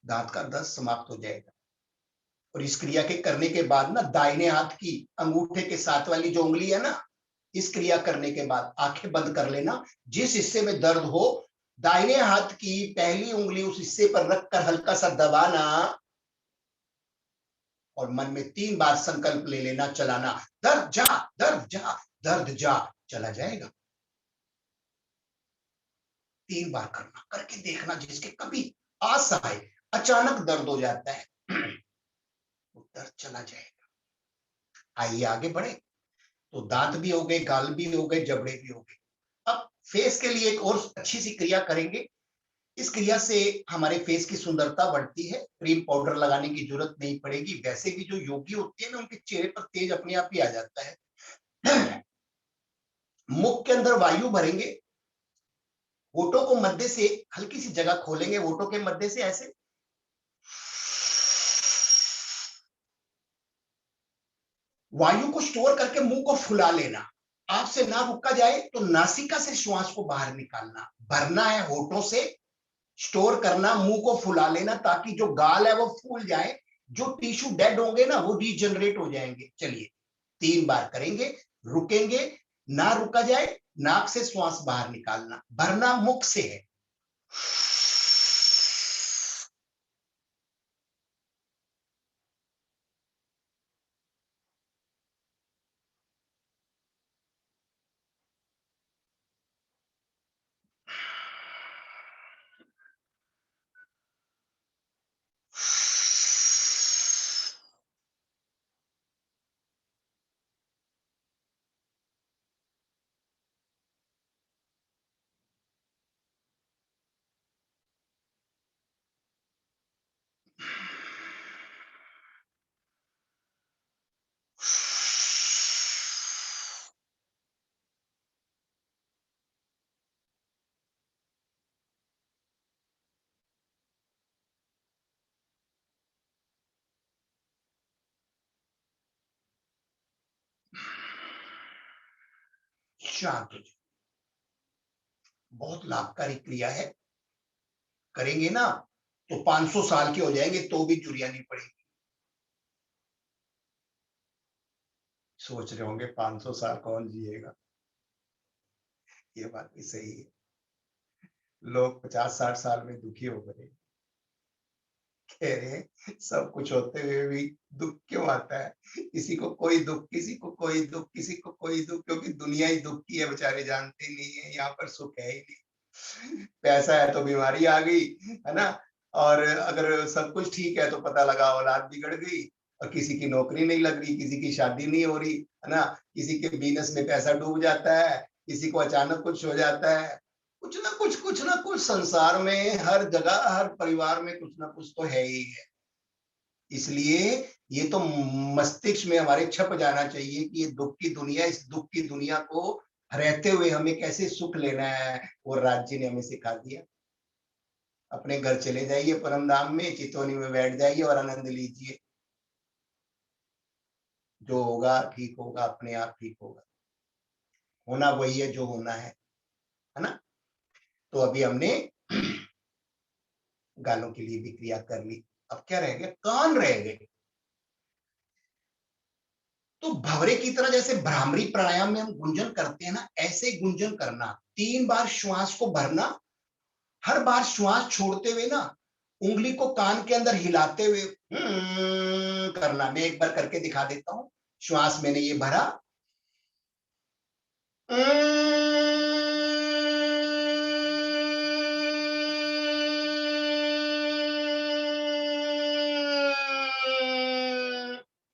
दांत का दर्द समाप्त हो जाएगा। और इस क्रिया के करने के बाद ना दाहिने हाथ की अंगूठे के साथ वाली जो उंगली है ना, इस क्रिया करने के बाद आंखें बंद कर लेना। जिस हिस्से में दर्द हो दाहिने हाथ की पहली उंगली उस हिस्से पर रखकर हल्का सा दबाना और मन में 3 बार संकल्प ले लेना, चलाना, दर्द जा, दर्द जा, दर्द जा, चला जाएगा। 3 बार करना, करके देखना। जिसके कभी आस आए अचानक दर्द हो जाता है वो दर्द चला जाएगा। आइए आगे बढ़े। तो दांत भी हो गए, गाल भी हो गए, जबड़े भी हो गए। अब फेस के लिए एक और अच्छी सी क्रिया करेंगे। इस क्रिया से हमारे फेस की सुंदरता बढ़ती है। क्रीम पाउडर लगाने की जरूरत नहीं पड़ेगी। वैसे भी जो योगी होते हैं ना उनके चेहरे पर तेज अपने आप ही आ जाता है। मुख के अंदर वायु भरेंगे, होठों को मध्य से हल्की सी जगह खोलेंगे, होठों के मध्य से ऐसे वायु को स्टोर करके मुंह को फुला लेना। आपसे ना रुका जाए तो नासिका से श्वास को बाहर निकालना। भरना है होठों से, स्टोर करना, मुंह को फुला लेना ताकि जो गाल है वो फूल जाए, जो टिश्यू डेड होंगे ना वो रीजनरेट हो जाएंगे। चलिए 3 बार करेंगे, रुकेंगे, ना रुका जाए, नाक से श्वास बाहर निकालना। भरना मुख से है। शांत हो जाए। बहुत लाभकारी क्रिया है। करेंगे ना तो 500 साल के हो जाएंगे तो भी चुरिया नहीं पड़ेगी। सोच रहे होंगे 500 साल कौन जिएगा। ये बात भी सही है। लोग 50-60 साल में दुखी हो गए, कह रहे सब कुछ होते हुए भी दुख क्यों आता है। किसी को कोई दुख, किसी को कोई दुख, किसी को कोई दुख, क्योंकि दुनिया ही दुख की है। बेचारे जानते नहीं है यहाँ पर सुख है ही नहीं। पैसा है तो बीमारी आ गई, है ना। और अगर सब कुछ ठीक है तो पता लगा औलाद बिगड़ गई, और किसी की नौकरी नहीं लग रही, किसी की शादी नहीं हो रही, है ना। किसी के बिजनेस में पैसा डूब जाता है, किसी को अचानक कुछ हो जाता है। कुछ ना कुछ संसार में हर जगह हर परिवार में कुछ ना कुछ तो है ही है। इसलिए ये तो मस्तिष्क में हमारे छप जाना चाहिए कि ये दुख की दुनिया, इस दुख की दुनिया को रहते हुए हमें कैसे सुख लेना है, वो राज्य ने हमें सिखा दिया। अपने घर चले जाइए परम धाम में, चितौनी में बैठ जाइए और आनंद लीजिए। जो होगा ठीक होगा, अपने आप ठीक होगा। होना वही है जो होना है ना। तो अभी हमने गालों के लिए भी क्रिया कर ली। अब क्या रह गया, कान रह गए। तो भवरे की तरह जैसे भ्रामरी प्राणायाम में हम गुंजन करते हैं ना, ऐसे गुंजन करना। 3 बार श्वास को भरना, हर बार श्वास छोड़ते हुए ना उंगली को कान के अंदर हिलाते हुए करना। मैं एक बार करके दिखा देता हूं। श्वास मैंने ये भरा,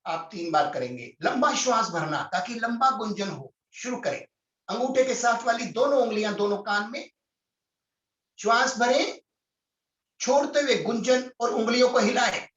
आप 3 बार करेंगे। लंबा श्वास भरना ताकि लंबा गुंजन हो। शुरू करें। अंगूठे के साथ वाली दोनों उंगलियां दोनों कान में, श्वास भरें, छोड़ते हुए गुंजन और उंगलियों को हिलाएं।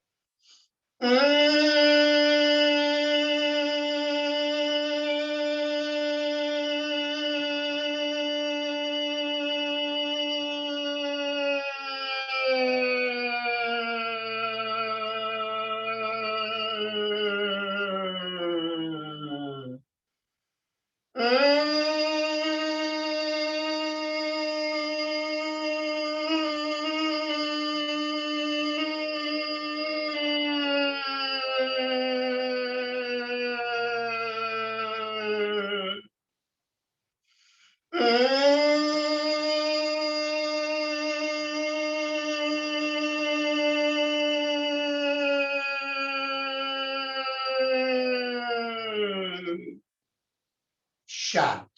शांत,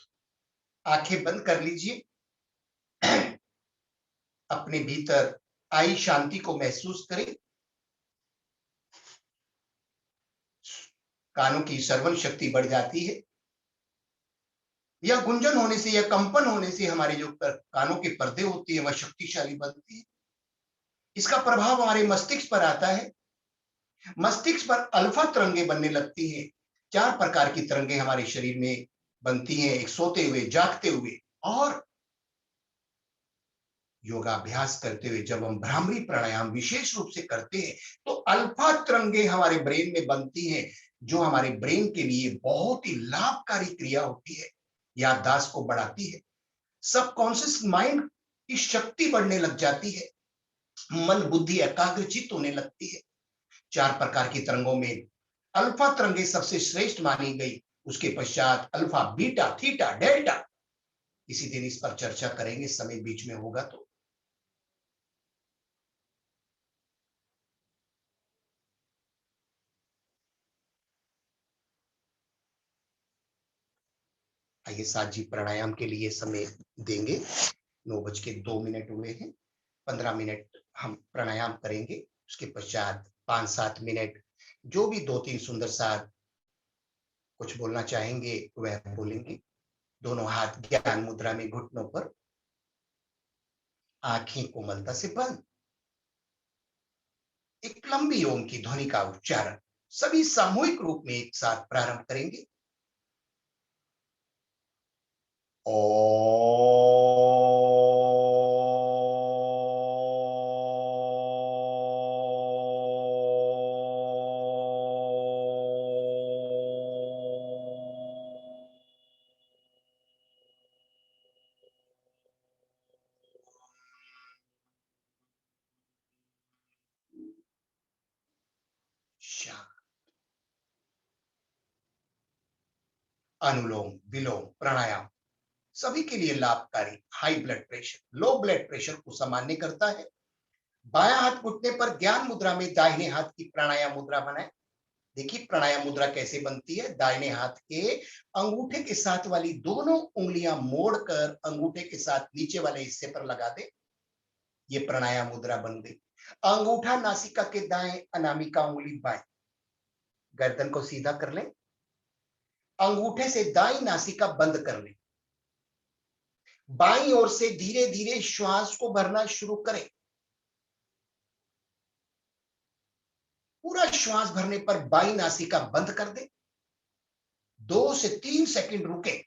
आंखें बंद कर लीजिए। अपने भीतर आई शांति को महसूस करें। कानों की श्रवण शक्ति बढ़ जाती है। या गुंजन होने से या कंपन होने से हमारे जो कानों के पर्दे होती है वह शक्तिशाली बनती है। इसका प्रभाव हमारे मस्तिष्क पर आता है। मस्तिष्क पर अल्फा तरंगे बनने लगती हैं। 4 प्रकार की तरंगे हमारे शरीर में बनती हैं, एक सोते हुए, जागते हुए और योगाभ्यास करते हुए। जब हम भ्रामरी प्राणायाम विशेष रूप से करते हैं तो अल्फा तरंगे हमारे ब्रेन में बनती हैं, जो हमारे ब्रेन के लिए बहुत ही लाभकारी क्रिया होती है। याददाश्त को बढ़ाती है, सबकॉन्शियस माइंड की शक्ति बढ़ने लग जाती है, मन बुद्धि एकाग्रचित होने लगती है। 4 प्रकार की तरंगों में अल्फा तरंगे सबसे श्रेष्ठ मानी गई। उसके पश्चात अल्फा, बीटा, थीटा, डेल्टा। इसी दिन इस पर चर्चा करेंगे, समय बीच में होगा तो। आइए साथ जी प्राणायाम के लिए समय देंगे। 9:02 हुए हैं। 15 मिनट हम प्राणायाम करेंगे। उसके पश्चात 5-7 मिनट जो भी 2-3 सुंदर साथ कुछ बोलना चाहेंगे वह बोलेंगे। दोनों हाथ ज्ञान मुद्रा में घुटनों पर, आंखें कोमलता से बंद। एक लंबी ओम की ध्वनि का उच्चारण सभी सामूहिक रूप में एक साथ प्रारंभ करेंगे। अनुलोम विलोम प्राणायाम सभी के लिए लाभकारी। High blood pressure, low blood pressure को सामान्य करता है। बायां हाथ घुटने पर ज्ञान मुद्रा में दाहिने हाथ की प्राणायाम मुद्रा बनाएं। देखिए प्राणायाम मुद्रा कैसे बनती है। दाहिने हाथ के अंगूठे के साथ वाली दोनों उंगलियां मोड़कर अंगूठे के साथ नीचे वाले हिस्से पर लगा दे। ये प्राणायाम मुद्रा बन गई। अंगूठा नासिका के दाएं, अनामिका उंगली बाएं। गर्दन को सीधा कर लें। अंगूठे से दाई नासिका बंद कर लें। बाईं ओर से धीरे धीरे श्वास को भरना शुरू करें। पूरा श्वास भरने पर बाईं नासिका बंद कर दें। 2 से 3 सेकंड रुके।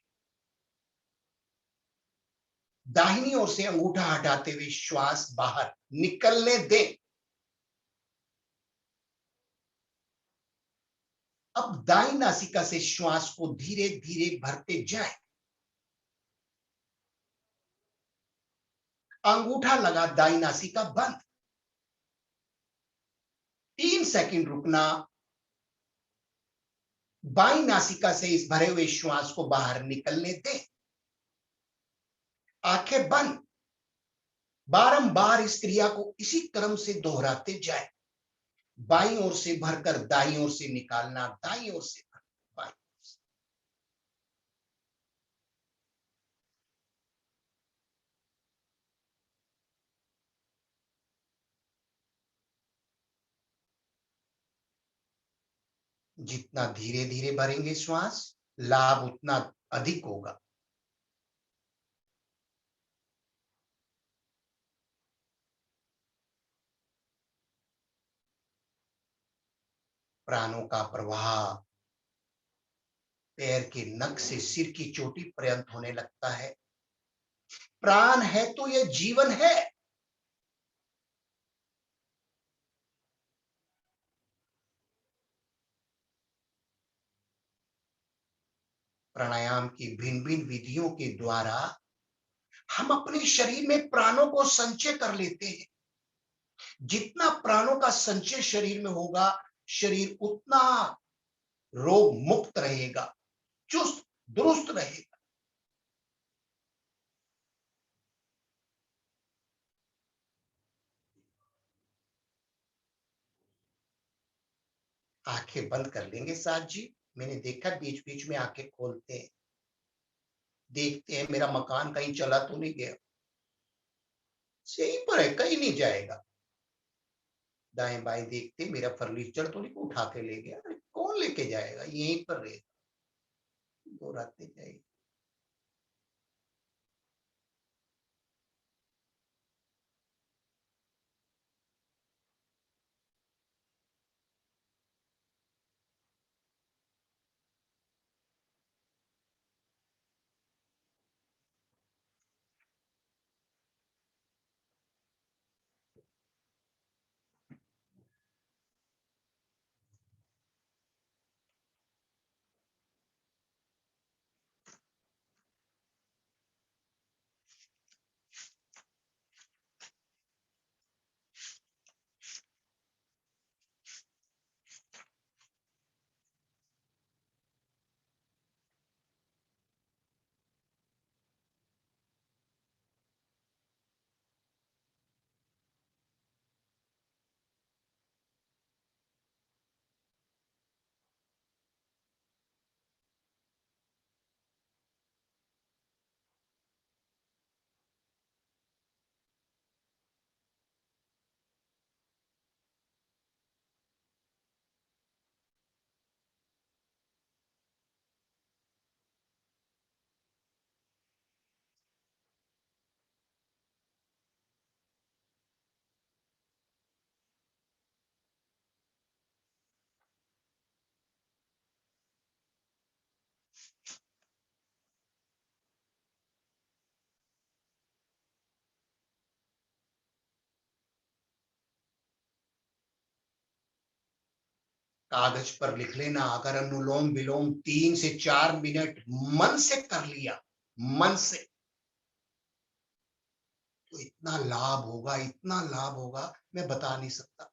दाहिनी ओर से अंगूठा हटाते हुए श्वास बाहर निकलने दें। अब दाईं नासिका से श्वास को धीरे धीरे भरते जाएं। अंगूठा लगा, दाईं नासिका बंद। 3 सेकंड रुकना। बाईं नासिका से इस भरे हुए श्वास को बाहर निकलने दें। आंखें बंद। बारंबार इस क्रिया को इसी क्रम से दोहराते जाएं। बाईं ओर से भरकर दाईं ओर से निकालना, दाईं ओर से बाईं ओर से। जितना धीरे धीरे भरेंगे श्वास, लाभ उतना अधिक होगा। प्राणों का प्रवाह पैर के नख से सिर की चोटी पर्यंत होने लगता है। प्राण है तो यह जीवन है। प्राणायाम की भिन्न भिन्न विधियों के द्वारा हम अपने शरीर में प्राणों को संचय कर लेते हैं। जितना प्राणों का संचय शरीर में होगा, शरीर उतना रोग मुक्त रहेगा, चुस्त दुरुस्त रहेगा। आंखें बंद कर लेंगे साथ जी। मैंने देखा बीच बीच में आंखें खोलते हैं, देखते हैं मेरा मकान कहीं चला तो नहीं गया। सही पर है, कहीं नहीं जाएगा। दाएं बाएं देखते मेरा फर्नीचर तो नहीं उठा के ले गया। अरे कौन लेके जाएगा, यहीं पर रहेगा, दो रातें जाएगी। कागज पर लिख लेना, अगर अनुलोम विलोम 3 से 4 मिनट मन से कर लिया, मन से, तो इतना लाभ होगा, इतना लाभ होगा, मैं बता नहीं सकता।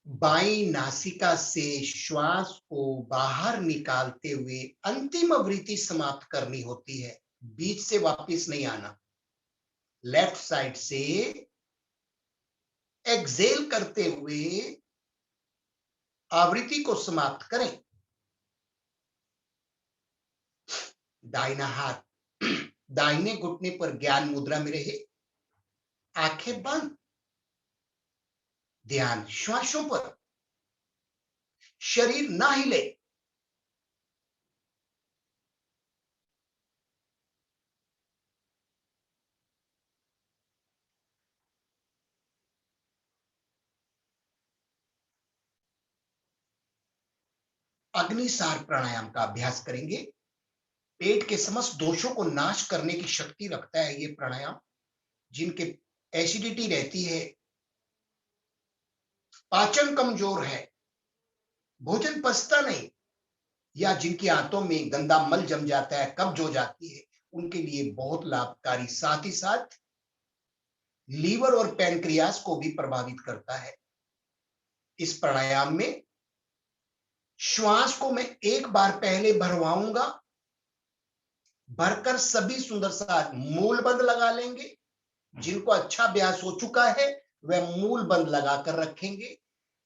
बाईं नासिका से श्वास को बाहर निकालते हुए अंतिम आवृत्ति समाप्त करनी होती है, बीच से वापस नहीं आना। लेफ्ट साइड से एक्सेल करते हुए आवृत्ति को समाप्त करें। दाहिना हाथ दाहिने घुटने पर ज्ञान मुद्रा में रहे, आंखें बंद, ध्यान श्वासों पर, शरीर ना हिले। अग्निसार प्राणायाम का अभ्यास करेंगे। पेट के समस्त दोषों को नाश करने की शक्ति रखता है ये प्राणायाम। जिनके एसिडिटी रहती है, पाचन कमजोर है, भोजन पचता नहीं, या जिनकी आंतों में गंदा मल जम जाता है, कब्ज हो जाती है, उनके लिए बहुत लाभकारी, साथ ही साथ लीवर और पैनक्रियास को भी प्रभावित करता है। इस प्राणायाम में श्वास को मैं एक बार पहले भरवाऊंगा, भरकर सभी सुंदर सा मूल बंद लगा लेंगे। जिनको अच्छा अभ्यास हो चुका है वह मूल बंद लगाकर रखेंगे।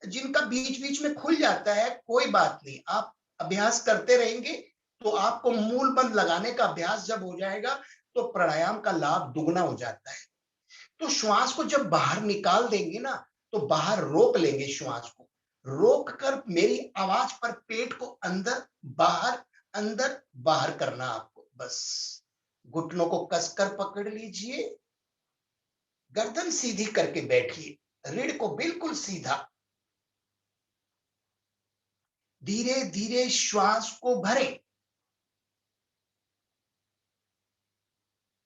जिनका बीच बीच में खुल जाता है कोई बात नहीं, आप अभ्यास करते रहेंगे तो आपको मूल बंद लगाने का अभ्यास जब हो जाएगा तो प्राणायाम का लाभ दुगना हो जाता है। तो श्वास को जब बाहर निकाल देंगे ना, तो बाहर रोक लेंगे, श्वास को रोक कर मेरी आवाज पर पेट को अंदर बाहर करना आपको। बस घुटनों को कसकर पकड़ लीजिए, गर्दन सीधी करके बैठिए, रीढ़ को बिल्कुल सीधा। धीरे धीरे श्वास को भरें,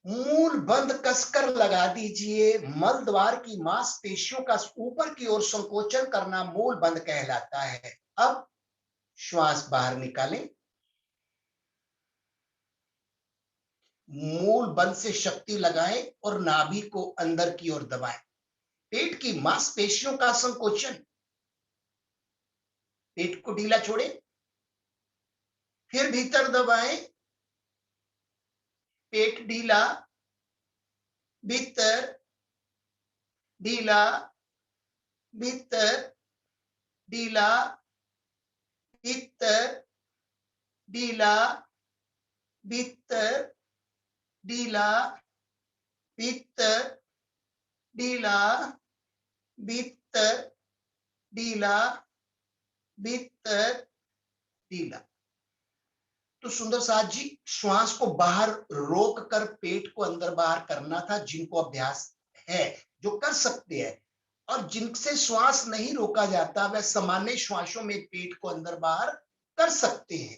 मूल बंद कसकर लगा दीजिए। मल द्वार की मांसपेशियों का ऊपर की ओर संकोचन करना मूल बंद कहलाता है। अब श्वास बाहर निकालें, मूल बंद से शक्ति लगाएं और नाभि को अंदर की ओर दबाएं। पेट की मांसपेशियों का संकोचन, पेट को ढीला छोड़ें, फिर भीतर दबाएं, पेट ढीला, भीतर ढीला, भीतर ढीला, भीतर ढीला, भीतर ढीला, भीतर ढीला, भीतर ढीला, भीतर ढीला। तो सुंदर साथ जी, श्वास को बाहर रोक कर पेट को अंदर बाहर करना था। जिनको अभ्यास है, जो कर सकते हैं, और जिनसे श्वास नहीं रोका जाता, वह सामान्य श्वासों में पेट को अंदर बाहर कर सकते हैं।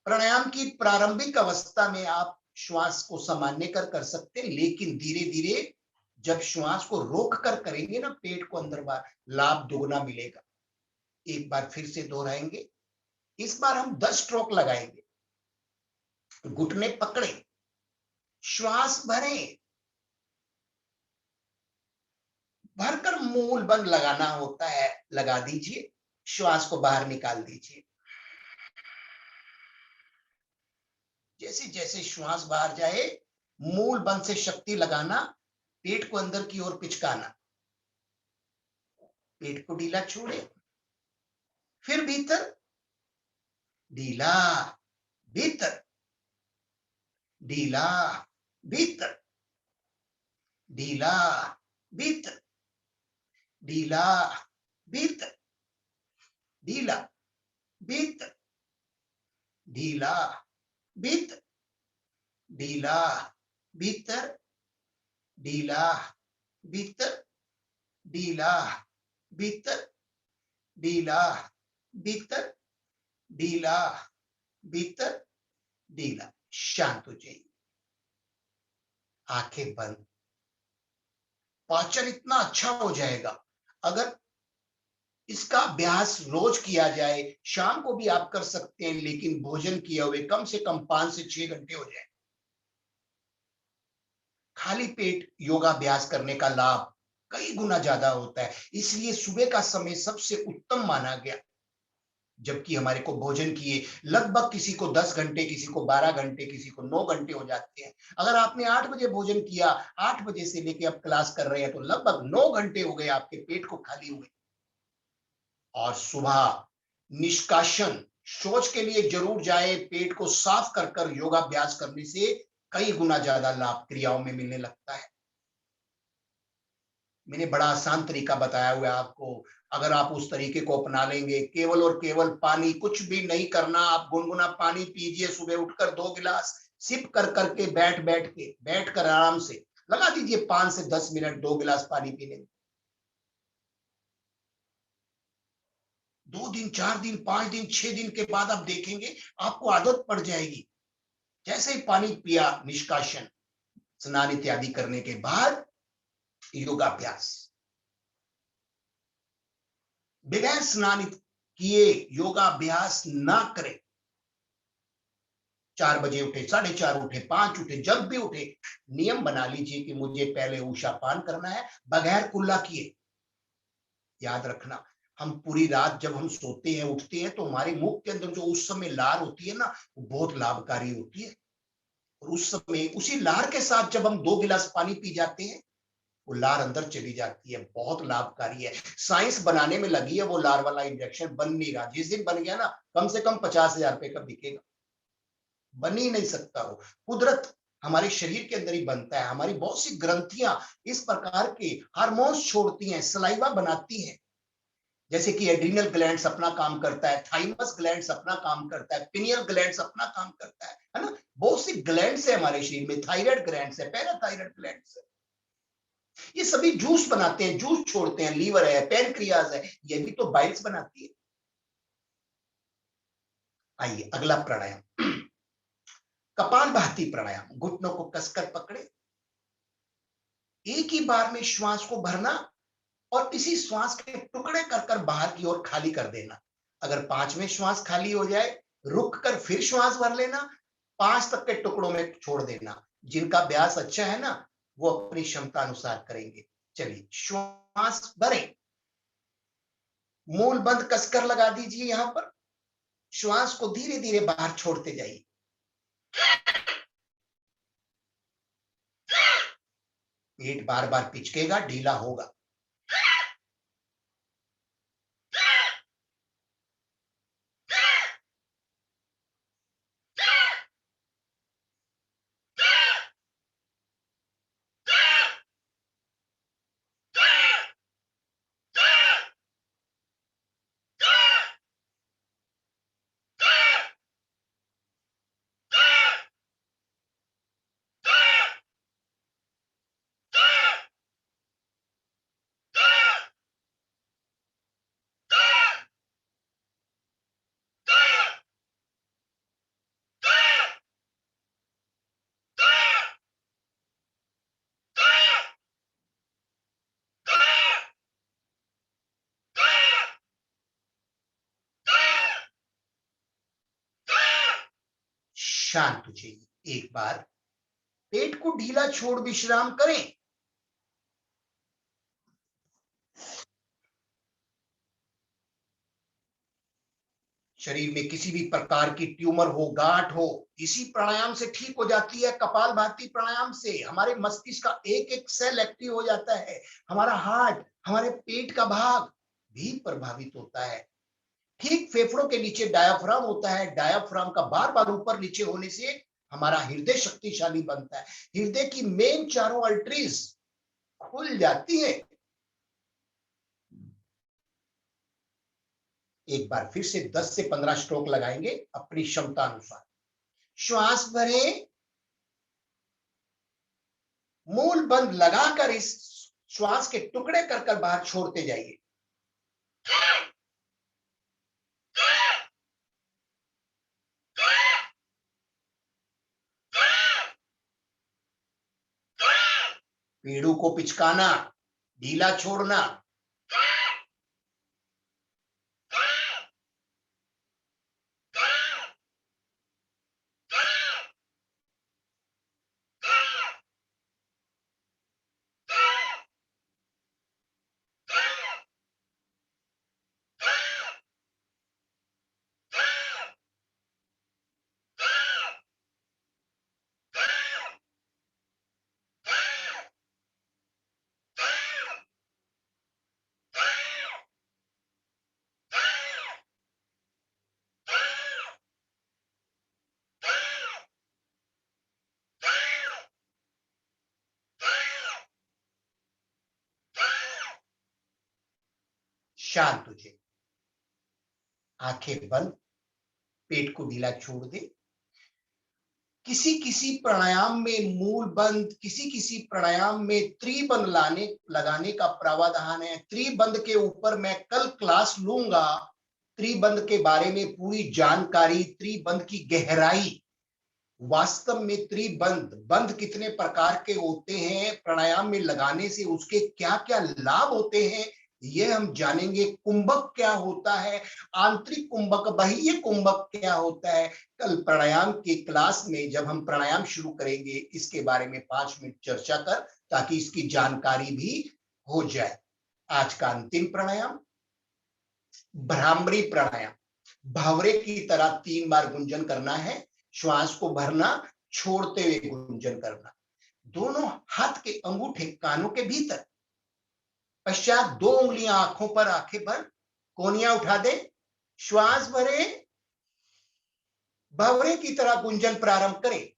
प्राणायाम की प्रारंभिक अवस्था में आप श्वास को सामान्य कर सकते हैं, लेकिन धीरे धीरे जब श्वास को रोक कर करेंगे ना, पेट को अंदर बाहर, लाभ दुगना मिलेगा। एक बार फिर से दोहराएंगे। इस बार हम 10 स्ट्रोक लगाएंगे। घुटने पकड़े, श्वास भरें, भरकर मूल बंद लगाना होता है, लगा दीजिए, श्वास को बाहर निकाल दीजिए। जैसे जैसे श्वास बाहर जाए, मूल बंद से शक्ति लगाना, पेट को अंदर की ओर पिचकाना, पेट को ढीला छोड़े, फिर भीतर ढीला, भीतर ढीला, भीतर ढीला, भीतर ढीला, भीतर ढीला, भीतर ढीला, भीतर ढीला, भीतर ढीला, भीतर ढीला, भीतर ढीला, भीतर ढीला, भीतर ढीला। शांत हो जाइए, आंखें बंद। पाचन इतना अच्छा हो जाएगा अगर इसका अभ्यास रोज किया जाए। शाम को भी आप कर सकते हैं, लेकिन भोजन किए हुए कम से कम 5 से 6 घंटे हो जाए। खाली पेट योगाभ्यास करने का लाभ कई गुना ज्यादा होता है, इसलिए सुबह का समय सबसे उत्तम माना गया। जबकि हमारे को भोजन किए लगभग किसी को 10 घंटे, किसी को 12 घंटे, किसी को 9 घंटे हो जाते हैं। अगर आपने 8 बजे भोजन किया, 8 बजे से लेके अब क्लास कर रहे हैं, तो लगभग 9 घंटे हो गए आपके पेट को खाली हुए। और सुबह निष्कासन, शौच के लिए जरूर जाए, पेट को साफ कर कर योगाभ्यास करने से कई गुना ज्यादा लाभ क्रियाओं में मिलने लगता है। मैंने बड़ा आसान तरीका बताया हुआ है आपको। अगर आप उस तरीके को अपना लेंगे, केवल और केवल पानी, कुछ भी नहीं करना, आप गुनगुना पानी पीजिए। सुबह उठकर 2 गिलास सिप कर करके बैठ कर आराम से लगा दीजिए 5 से 10 मिनट 2 गिलास पानी पीने में। 2 दिन, 4 दिन, 5 दिन, 6 दिन के बाद आप देखेंगे आपको आदत पड़ जाएगी। जैसे ही पानी पिया, निष्कासन, स्नान इत्यादि करने के बाद योगाभ्यास। बगैर स्नान किए योगाभ्यास ना करें। 4 बजे उठे, 4:30 उठे, 5 उठे, जब भी उठे, नियम बना लीजिए कि मुझे पहले ऊषा पान करना है बगैर कुल्ला किए। याद रखना, हम पूरी रात जब हम सोते हैं, उठते हैं, तो हमारे मुख के अंदर जो उस समय लार होती है ना, वो बहुत लाभकारी होती है। और उस समय उसी लार के साथ जब हम 2 गिलास पानी पी जाते हैं, वो लार अंदर चली जाती है, बहुत लाभकारी है। साइंस बनाने में लगी है, वो लार वाला इंजेक्शन बन नहीं रहा। जिस दिन बन गया ना, कम से कम 50,000 रुपए का बिकेगा। बन ही नहीं सकता। वो कुदरत हमारे शरीर के अंदर ही बनता है। हमारी बहुत सी ग्रंथियां इस प्रकार के हार्मोन्स छोड़ती हैं, सलाइवा बनाती हैं, जैसे कि एड्रिनल ग्लैंड्स अपना काम करता है, थाइमस ग्लैंड्स अपना काम करता है, पिनियल ग्लैंड्स अपना काम करता है ना। बहुत सी ग्लैंड्स है हमारे शरीर में, थायराइड ग्लैंड्स है, पैराथायराइड ग्लैंड्स है। ये सभी जूस बनाते हैं, जूस छोड़ते हैं। लीवर है, पैनक्रियाज है, ये भी तो बाइल्स बनाती है। आइए अगला प्राणायाम, कपालभाति प्राणायाम। घुटनों को कसकर पकड़े, एक ही बार में श्वास को भरना और इसी श्वास के टुकड़े कर कर बाहर की ओर खाली कर देना। अगर 5वें श्वास खाली हो जाए, रुक कर फिर श्वास भर लेना, 5 तक के टुकड़ों में छोड़ देना। जिनका अभ्यास अच्छा है ना, वो अपनी क्षमता अनुसार करेंगे। चलिए श्वास भरें, मूल बंद कसकर लगा दीजिए। यहां पर श्वास को धीरे धीरे बाहर छोड़ते जाइए। पेट बार बार पिचकेगा, ढीला होगा। शांत हो जाइए। एक बार पेट को ढीला छोड़ विश्राम करें। शरीर में किसी भी प्रकार की ट्यूमर हो, गांठ हो, इसी प्राणायाम से ठीक हो जाती है। कपालभाति प्राणायाम से हमारे मस्तिष्क का एक एक सेल एक्टिव हो जाता है। हमारा हार्ट, हमारे पेट का भाग भी प्रभावित होता है। ठीक फेफड़ों के नीचे डायाफ्राम होता है। डायाफ्राम का बार बार ऊपर नीचे होने से हमारा हृदय शक्तिशाली बनता है। हृदय की मेन चारों आर्टरीज खुल जाती है। एक बार फिर से 10 से 15 स्ट्रोक लगाएंगे अपनी क्षमता अनुसार। श्वास भरें, मूल बंद लगाकर इस श्वास के टुकड़े कर कर बाहर छोड़ते जाइए। पेड़ों को पिचकाना, ढीला छोड़ना। शांत हो जाइए, आंखें बंद, पेट को ढीला छोड़ दे। किसी किसी प्राणायाम में मूल बंद, किसी किसी प्राणायाम में त्रिबंध लगाने का प्रावधान है। त्रिबंध के ऊपर मैं कल क्लास लूंगा। त्रिबंध के बारे में पूरी जानकारी, त्रिबंध की गहराई वास्तव में त्रिबंध, बंध कितने प्रकार के होते हैं, प्राणायाम में लगाने से उसके क्या क्या लाभ होते हैं, ये हम जानेंगे। कुंभक क्या होता है, आंतरिक कुंभक, बाह्य कुंभक क्या होता है। कल प्राणायाम के क्लास में जब हम प्राणायाम शुरू करेंगे, इसके बारे में 5 मिनट चर्चा कर, ताकि इसकी जानकारी भी हो जाए। आज का अंतिम प्राणायाम भ्रामरी प्राणायाम। भावरे की तरह 3 बार गुंजन करना है, श्वास को भरना, छोड़ते हुए गुंजन करना। दोनों हाथ के अंगूठे कानों के भीतर, पश्चात 2 उंगलियां आंखों पर, आंखें बंद, कोनियां उठा दे, श्वास भरे, भावरे की तरह गुंजन प्रारंभ करें।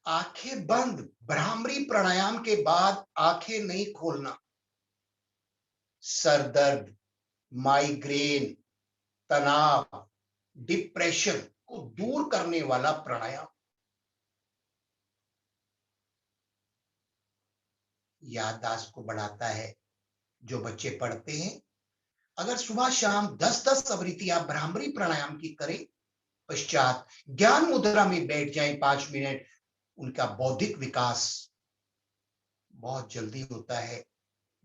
आंखें बंद। भ्रामरी प्राणायाम के बाद आंखें नहीं खोलना। सर दर्द, माइग्रेन, तनाव, डिप्रेशन को दूर करने वाला प्राणायाम। याददाश्त को बढ़ाता है। जो बच्चे पढ़ते हैं, अगर सुबह शाम 10-10 आवृत्तियां भ्रामरी प्राणायाम की करें, पश्चात ज्ञान मुद्रा में बैठ जाएं 5 मिनट, उनका बौद्धिक विकास बहुत जल्दी होता है,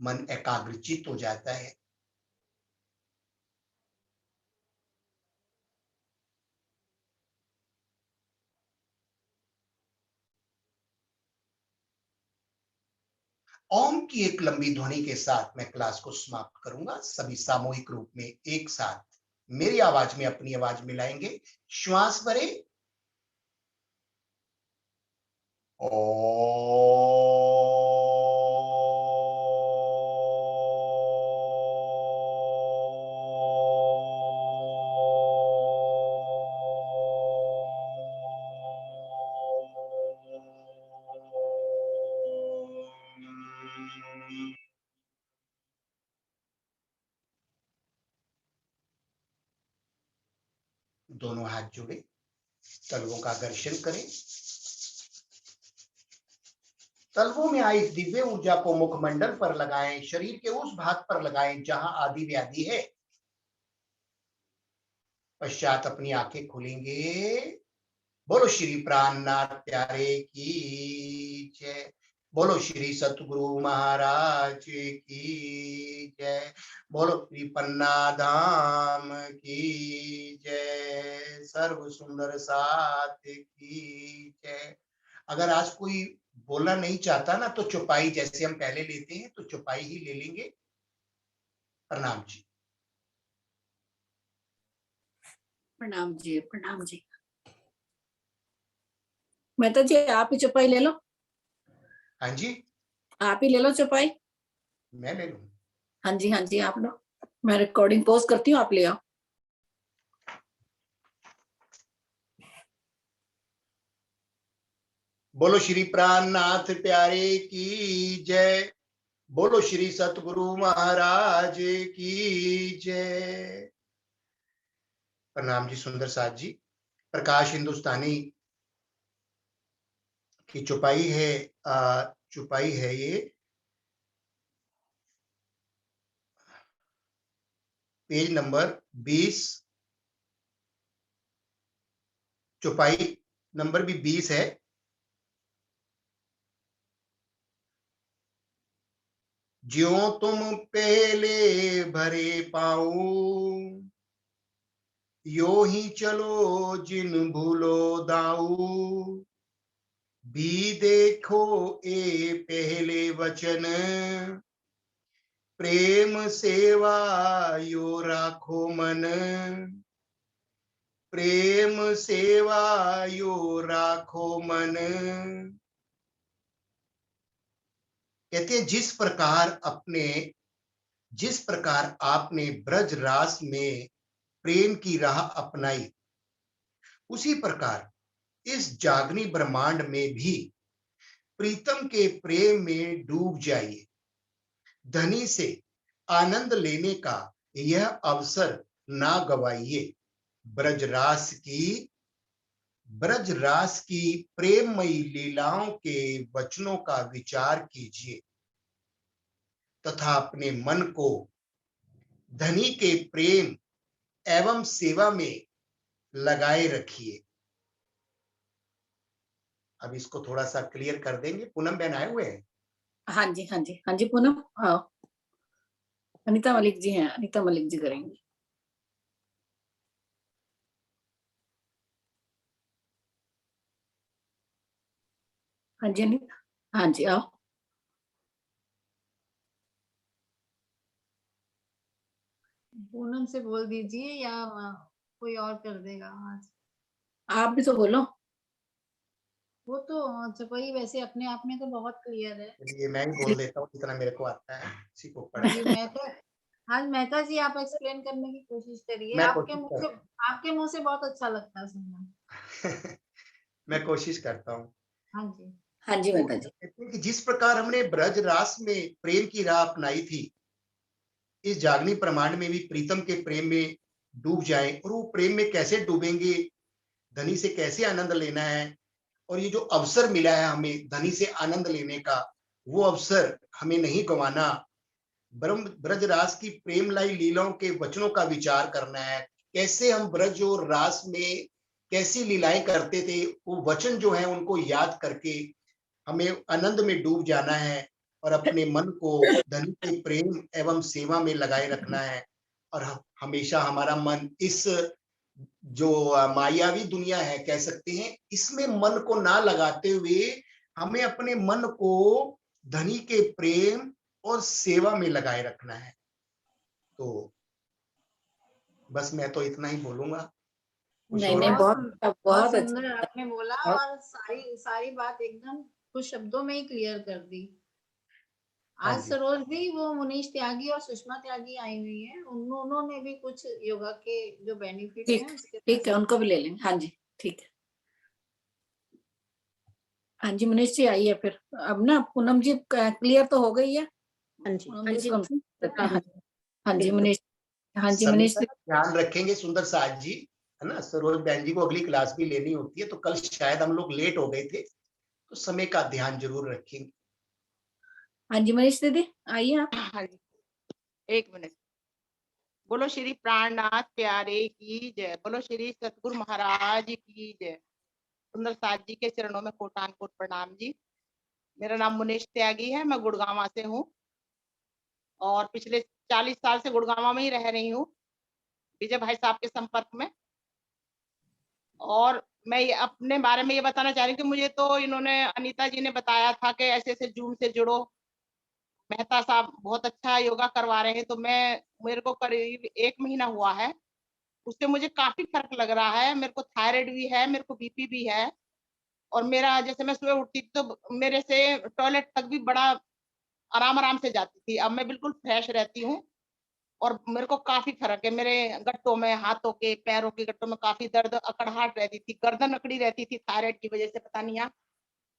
मन एकाग्रचित हो जाता है। ओम की एक लंबी ध्वनि के साथ मैं क्लास को समाप्त करूंगा। सभी सामूहिक रूप में एक साथ मेरी आवाज में अपनी आवाज मिलाएंगे। श्वास भरे, दोनों हाथ जोड़े, तलवों का घर्षण करें। तलवों में आई इस दिव्य ऊर्जा को मुखमंडल पर लगाएं, शरीर के उस भाग पर लगाएं जहां आदि व्याधि है। पश्चात अपनी आंखें खोलेंगे। बोलो श्री प्राणनाथ प्यारे की जय। बोलो श्री सतगुरु महाराज की जय। बोलो श्री पन्ना धाम की जय। सर्व सुंदर साथ की जय। अगर आज कोई बोलना नहीं चाहता ना, तो चुपाई जैसे हम पहले लेते हैं, तो चुपाई ही ले लेंगे। प्रणाम जी। प्रणाम जी, प्रणाम जी। मेहता जी, आप ही चौपाई ले लो। हाँ जी, आप ही ले लो चौपाई। मैं ले लूं। हाँ जी, हाँ जी, आप लो। मैं रिकॉर्डिंग पॉज करती हूँ, आप ले आओ। बोलो श्री प्राणनाथ प्यारे की जय। बोलो श्री सतगुरु महाराज की जय। प्रणाम जी सुंदर साथ जी। प्रकाश हिंदुस्तानी की चुपाई है, चुपाई है ये पेज नंबर 20। चुपाई नंबर भी 20 है। ज्यों तुम पहले भरे पाऊं, यो ही चलो जिन भूलो दाऊ, भी देखो ए पहले वचन, प्रेम सेवा यो राखो मन, प्रेम सेवा यो राखो मन। कहते हैं जिस प्रकार आपने ब्रज रास में प्रेम की राह अपनाई, उसी प्रकार इस जागनी ब्रह्मांड में भी प्रीतम के प्रेम में डूब जाइए। धनी से आनंद लेने का यह अवसर ना गवाइए। ब्रजरास की प्रेममयी लीलाओं के वचनों का विचार कीजिए तथा अपने मन को धनी के प्रेम एवं सेवा में लगाए रखिए। अब इसको थोड़ा सा क्लियर कर देंगे। पूनम बहन आए हुए हैं? हाँ जी, हाँ जी, हाँ जी पूनम, आओ। अनीता मलिक जी हैं, अनीता मलिक जी करेंगे। हाँ जी अनीता, हाँ जी आओ। पूनम से बोल दीजिए या कोई और कर देगा आज? आप भी तो बोलो। वो तो अच्छा, वही वैसे अपने आप में तो बहुत क्लियर है। चलिए मैं ही बोल देता हूँ जितना मेरे को आता है, इसी को पढ़ जी मेहता, हाँ मेहता जी आप एक्सप्लेन करने की कोशिश करिए। मैं आपके मुंह से बहुत अच्छा लगता है सुनना। मैं कोशिश करता हूँ। हाँ जी, हाँ जी मेहता जी। कहते हैं कि जिस प्रकार हमने ब्रज रास में प्रेम की राह अपनाई थी, इस जागनी प्रमाण में भी प्रीतम के प्रेम में डूब जाएं। और वो प्रेम में कैसे डूबेंगे, धनी से कैसे आनंद लेना है, और ये जो अवसर मिला है हमें धनी से आनंद लेने का, वो अवसर हमें नहीं गंवाना। ब्रज रास की प्रेमलाई लीलाओं के वचनों का विचार करना है। कैसे हम ब्रज और रास में कैसी लीलाएं करते थे, वो वचन जो है उनको याद करके हमें आनंद में डूब जाना है और अपने मन को धनी के प्रेम एवं सेवा में लगाए रखना है। और हमेशा हमारा मन इस जो मायावी दुनिया है कह सकते हैं, इसमें मन को ना लगाते हुए हमें अपने मन को धनी के प्रेम और सेवा में लगाए रखना है। तो बस मैं तो इतना ही बोलूंगा। नहीं नहीं, बहुत बहुत सुंदर अच्छा। आपने बोला और सारी बात एकदम कुछ शब्दों में ही क्लियर कर दी। आज सरोज भी वो मुनीश त्यागी और सुषमा त्यागी आई हुई है, उन्होंने भी कुछ योगा के जो बेनिफिट हैं उसके ठीक है, उनको भी ले लेंगे। हाँ जी ठीक है। हाँ जी मुनीश जी आइए फिर। अब ना पूनम जी क्लियर तो हो गई है। हाँ जी, पूनम हाँ जी जी, को हाँ हाँ जी बिल्कुल। मनीष, हाँ जी समय मनीष का ध्यान रखेंगे सुंदर साज जी, है ना। सरोज बहन जी को अगली क्लास भी लेनी होती है, तो कल शायद हम लोग लेट हो गए थे, तो समय का ध्यान जरूर रखेंगे। हाँ जी मनीष दीदी आइए आप। हाँ जी, एक मिनट। बोलो श्री प्राणनाथ प्यारे की जय, बोलो श्री सतगुरु महाराज की जय। सुंदर साथ जी के चरणों में कोटान कोट प्रणाम जी। मेरा नाम मुनीश त्यागी है, मैं गुड़गांव से हूँ और पिछले 40 साल से गुड़गांव में ही रह रही हूँ, विजय भाई साहब के संपर्क में। और मैं ये अपने बारे में ये बताना चाह रही हूँ कि मुझे तो इन्होंने, अनीता जी ने बताया था कि ऐसे ऐसे जूम से जुड़ो, मेहता साहब बहुत अच्छा योगा करवा रहे हैं। तो मेरे को करीब 1 महीना हुआ है, उससे मुझे काफी फर्क लग रहा है। मेरे को थायराइड भी है, मेरे को बीपी भी है, और मेरा जैसे मैं सुबह उठती तो मेरे से टॉयलेट तक भी बड़ा आराम से जाती थी। अब मैं बिल्कुल फ्रेश रहती हूँ और मेरे को काफी फर्क है। मेरे गट्टों में, हाथों के, पैरों के गट्टों में काफी दर्द, अकड़ाहट रहती थी, गर्दन अकड़ी रहती थी थायराइड की वजह से, पता नहीं।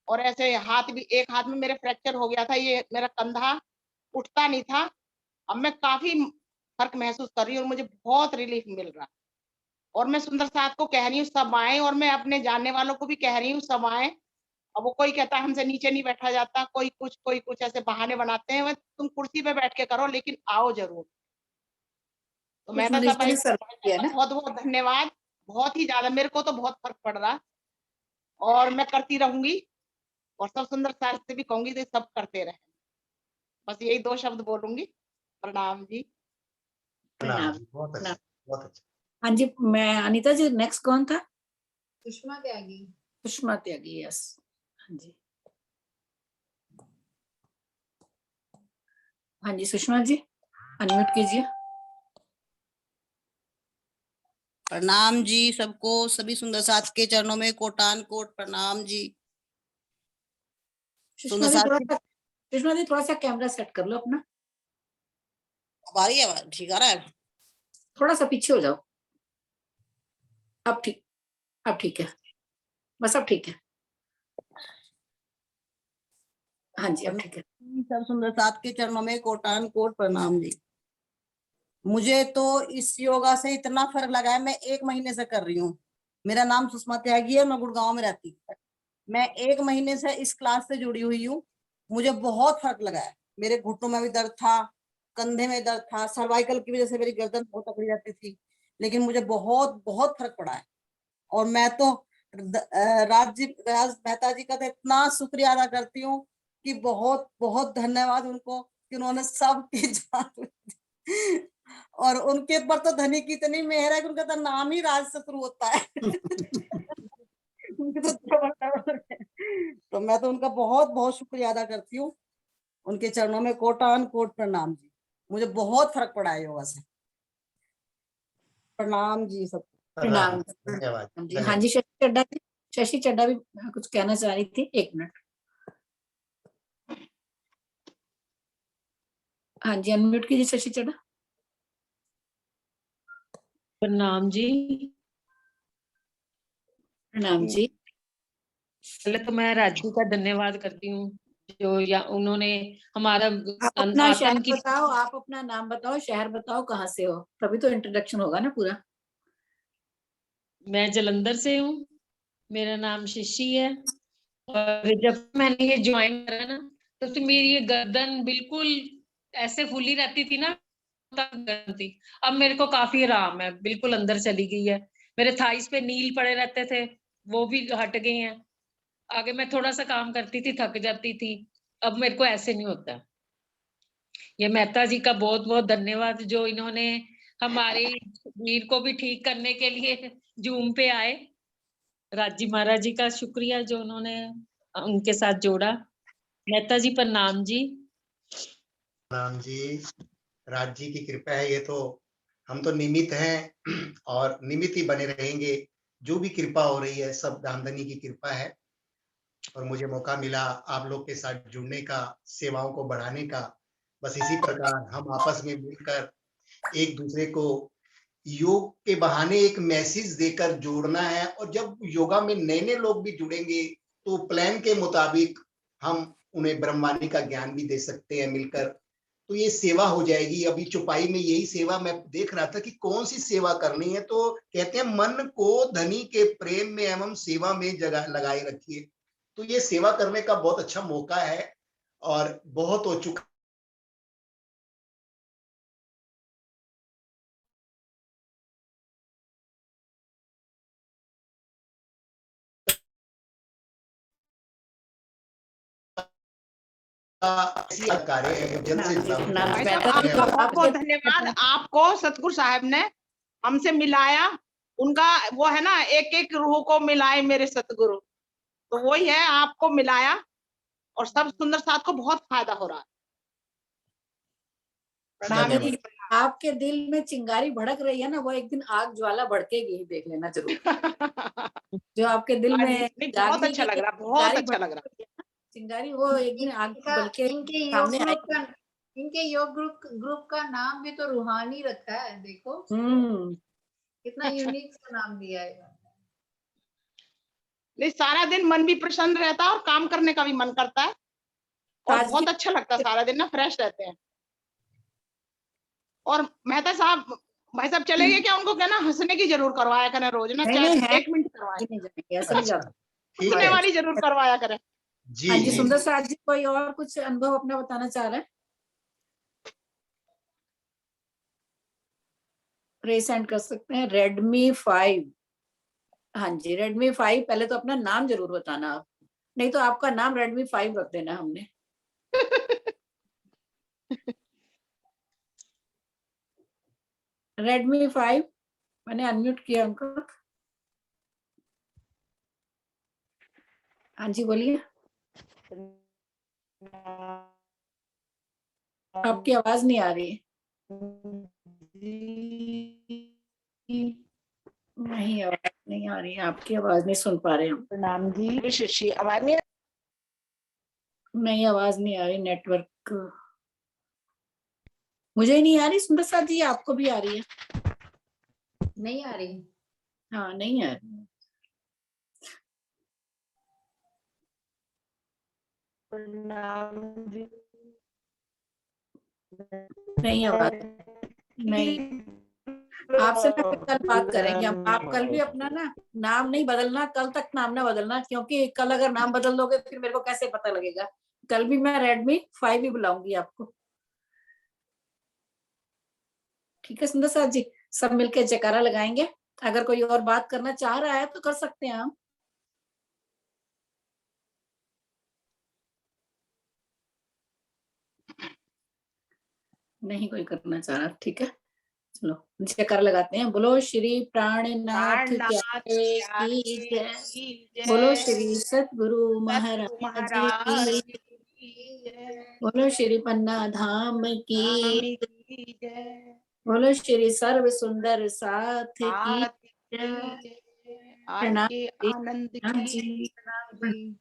और ऐसे हाथ भी, एक हाथ में मेरे फ्रैक्चर हो गया था, ये मेरा कंधा उठता नहीं था। अब मैं काफी फर्क महसूस कर रही हूँ और मुझे बहुत रिलीफ मिल रहा है। और मैं सुंदर साथ को कह रही हूँ सब आए, और मैं अपने जानने वालों को भी कह रही हूँ सब आए। अब वो कोई कहता है हमसे नीचे नहीं बैठा जाता, कोई कुछ ऐसे बहाने बनाते हैं। तुम कुर्सी पे बैठ के करो लेकिन आओ जरूर। तो मैं मनीष जी ने सर किया ना। बहुत बहुत धन्यवाद। बहुत ही ज्यादा मेरे को तो बहुत फर्क पड़ रहा और मैं करती रहूंगी, और सब सुंदर साथ से भी कहूंगी तो सब करते रहे। बस यही 2 शब्द बोलूंगी। प्रणाम जी। प्रणाम। बहुत अच्छा, बहुत अच्छा। हाँ जी, मैं अनीता जी, नेक्स्ट कौन था? सुषमा त्यागी। सुषमा त्यागी, यस। हाँ जी, हाँ जी सुषमा जी। अनम्यूट कीजिए। प्रणाम जी सबको, सभी सुंदर साथ के चरणों में कोटान कोट प्रणाम जी। सुषमा सुंदर जी साथ सुषमा जी थोड़ा सा कैमरा सेट कर लो अपना, अब आ रही है आवाज? ठीक आ रहा है? थोड़ा सा पीछे हो जाओ। अब ठीक है, बस अब ठीक है। हाँ जी अब ठीक है। सब सुंदर साथ के चरणों में कोटान कोट प्रणाम जी। मुझे तो इस योगा से इतना फर्क लगा है, मैं 1 महीने से कर रही हूँ। मेरा नाम सुषमा त्यागी है, मैं गुड़गांव में रहती हूँ। मैं 1 महीने से इस क्लास से जुड़ी हुई हूँ। मुझे बहुत फर्क लगा है। मेरे घुटनों में भी दर्द था, कंधे में दर्द था, सर्वाइकल की वजह से मेरी गर्दन बहुत अकड़ी रहती थी, लेकिन मुझे बहुत बहुत फर्क पड़ा है। और मैं तो राज मेहता जी का तो इतना शुक्रिया अदा करती हूँ कि बहुत बहुत धन्यवाद उनको कि उन्होंने सबकी जान और उनके ऊपर तो धनी की इतनी मेहर है कि उनका तो नाम ही राज से शुरू होता है। तो मैं तो उनका बहुत बहुत शुक्रिया अदा करती हूँ। उनके चरणों में कोटान कोट प्रणाम जी। मुझे बहुत फर्क पड़ा है योगा से। प्रणाम जी सबको। प्रणाम। धन्यवाद। हाँ जी शशि चड्डा भी कुछ कहना चाह रही थी, 1 मिनट। हाँ जी अनम्यूट कीजिए शशि चड्डा। प्रणाम जी। प्रणाम जी। पहले तो मैं राज्य का धन्यवाद करती हूँ जो या उन्होंने हमारा आप अपना आतन शहर की बताओ, आप अपना नाम बताओ, शहर बताओ, कहाँ से हो, तभी तो इंट्रोडक्शन होगा ना पूरा। मैं जलंधर से हूँ, मेरा नाम शशि है। और जब मैंने ये ज्वाइन करा ना तो मेरी ये गर्दन बिल्कुल ऐसे फूली रहती थी ना, तब गर्दन थी। अब मेरे को काफी आराम है, बिल्कुल अंदर चली गई है। मेरे थाइस पे नील पड़े रहते थे, वो भी हट गए हैं। आगे मैं थोड़ा सा काम करती थी, थक जाती थी, अब मेरे को ऐसे नहीं होता। ये मेहता जी का बहुत बहुत धन्यवाद जो इन्होंने हमारे वीर को भी ठीक करने के लिए जूम पे आए। राजी महाराज जी का शुक्रिया जो उन्होंने उनके साथ जोड़ा। मेहता जी प्रणाम जी। प्रणाम जी। राज जी की कृपा है, ये तो हम तो निमित्त हैं और निमित्त ही बने रहेंगे। जो भी कृपा हो रही है सब दामदनी की कृपा है। और मुझे मौका मिला आप लोग के साथ जुड़ने का, सेवाओं को बढ़ाने का। बस इसी प्रकार हम आपस में मिलकर एक दूसरे को योग के बहाने एक मैसेज देकर जोड़ना है। और जब योगा में नए नए लोग भी जुड़ेंगे तो प्लान के मुताबिक हम उन्हें ब्रह्मांड का ज्ञान भी दे सकते हैं मिलकर। तो ये सेवा हो जाएगी। अभी चौपाई में यही सेवा मैं देख रहा था कि कौन सी सेवा करनी है, तो कहते हैं मन को धनी के प्रेम में एवं सेवा में जगह लगाए रखिए। तो ये सेवा करने का बहुत अच्छा मौका है और बहुत हो चुका। कार्य है जल्द से जल्द भाई साहब आपका बहुत बहुत धन्यवाद। आपको सतगुरु साहब ने हमसे मिलाया, उनका वो है ना, एक एक रूह को मिलाए मेरे सतगुरु, तो वही है, आपको मिलाया और सब सुंदर साथ को बहुत फायदा हो रहा है। प्रणाम माता जी, जी। आपके दिल में चिंगारी भड़क रही है ना, वो एक दिन आग ज्वाला भड़केगी ही, देख लेना जरूर। जो आपके दिल में नहीं, बहुत जागने अच्छा की लग रहा, बहुत चिंगारी अच्छा लग रहा। भड़क रही है ना, चिंगारी वो एक दिन आग बल के इनके योग सामने ग्रुप आएगी। का इनके योग ग्रुप का नाम भी तो रूहानी रखा है, देखो कितना यूनिक सा नाम दिया है। नहीं, सारा दिन मन भी प्रसन्न रहता है और काम करने का भी मन करता है और ताजगी बहुत अच्छा लगता है, सारा दिन ना फ्रेश रहते हैं। और मेहता साहब, भाई साहब चले गए क्या? उनको कहना हंसने की जरूर करवाया करें रोज ना, नहीं चाहे नहीं है, 1 मिनट करवाए, नहीं जाएंगे, ऐसे नहीं अच्छा, जाता। ठीक हंसने है वाली जरूर करवाया करें। जी हाँ जी जी। सुंदर साथ जी, कोई और कुछ अनुभव अपना बताना चाह रहा है? रेस सेंड कर सकते हैं। Redmi 5, हाँ जी Redmi 5, पहले तो अपना नाम जरूर बताना आप, नहीं तो आपका नाम Redmi 5 रख देना हमने। Redmi 5, मैंने अनम्यूट किया उनको। हाँ जी बोलिए, आपकी आवाज नहीं आ रही है। नहीं, आवाज नहीं आ रही है, आपकी आवाज नहीं सुन पा रहे हम। प्रणाम जी। शिशी आवाज नहीं नहीं, आवाज नहीं आ रही, नेटवर्क मुझे ही नहीं आ रही। सुंदर साथ जी, आपको भी आ रही है? नहीं आ रही। हाँ, नहीं आ रही। प्रणाम जी। नहीं, आवाज नहीं। आपसे ना फिर कल बात करेंगे हम। आप कल भी अपना ना नाम नहीं बदलना, कल तक नाम ना बदलना, क्योंकि कल अगर नाम बदल दोगे फिर मेरे को कैसे पता लगेगा। कल भी मैं रेडमी 5 ही बुलाऊंगी आपको। ठीक है सुंदर साथ जी, सब मिलके जयकारा लगाएंगे। अगर कोई और बात करना चाह रहा है तो कर सकते हैं हम। नहीं कोई करना चाह रहा, ठीक है, चलो जयकारा लगाते हैं। बोलो श्री प्राणनाथ की जय। बोलो श्री सतगुरु महाराज की। बोलो श्री पन्ना धाम की। बोलो श्री सर्व सुंदर साथ की जय। प्रणाम आनंद जी। प्रणाम जी।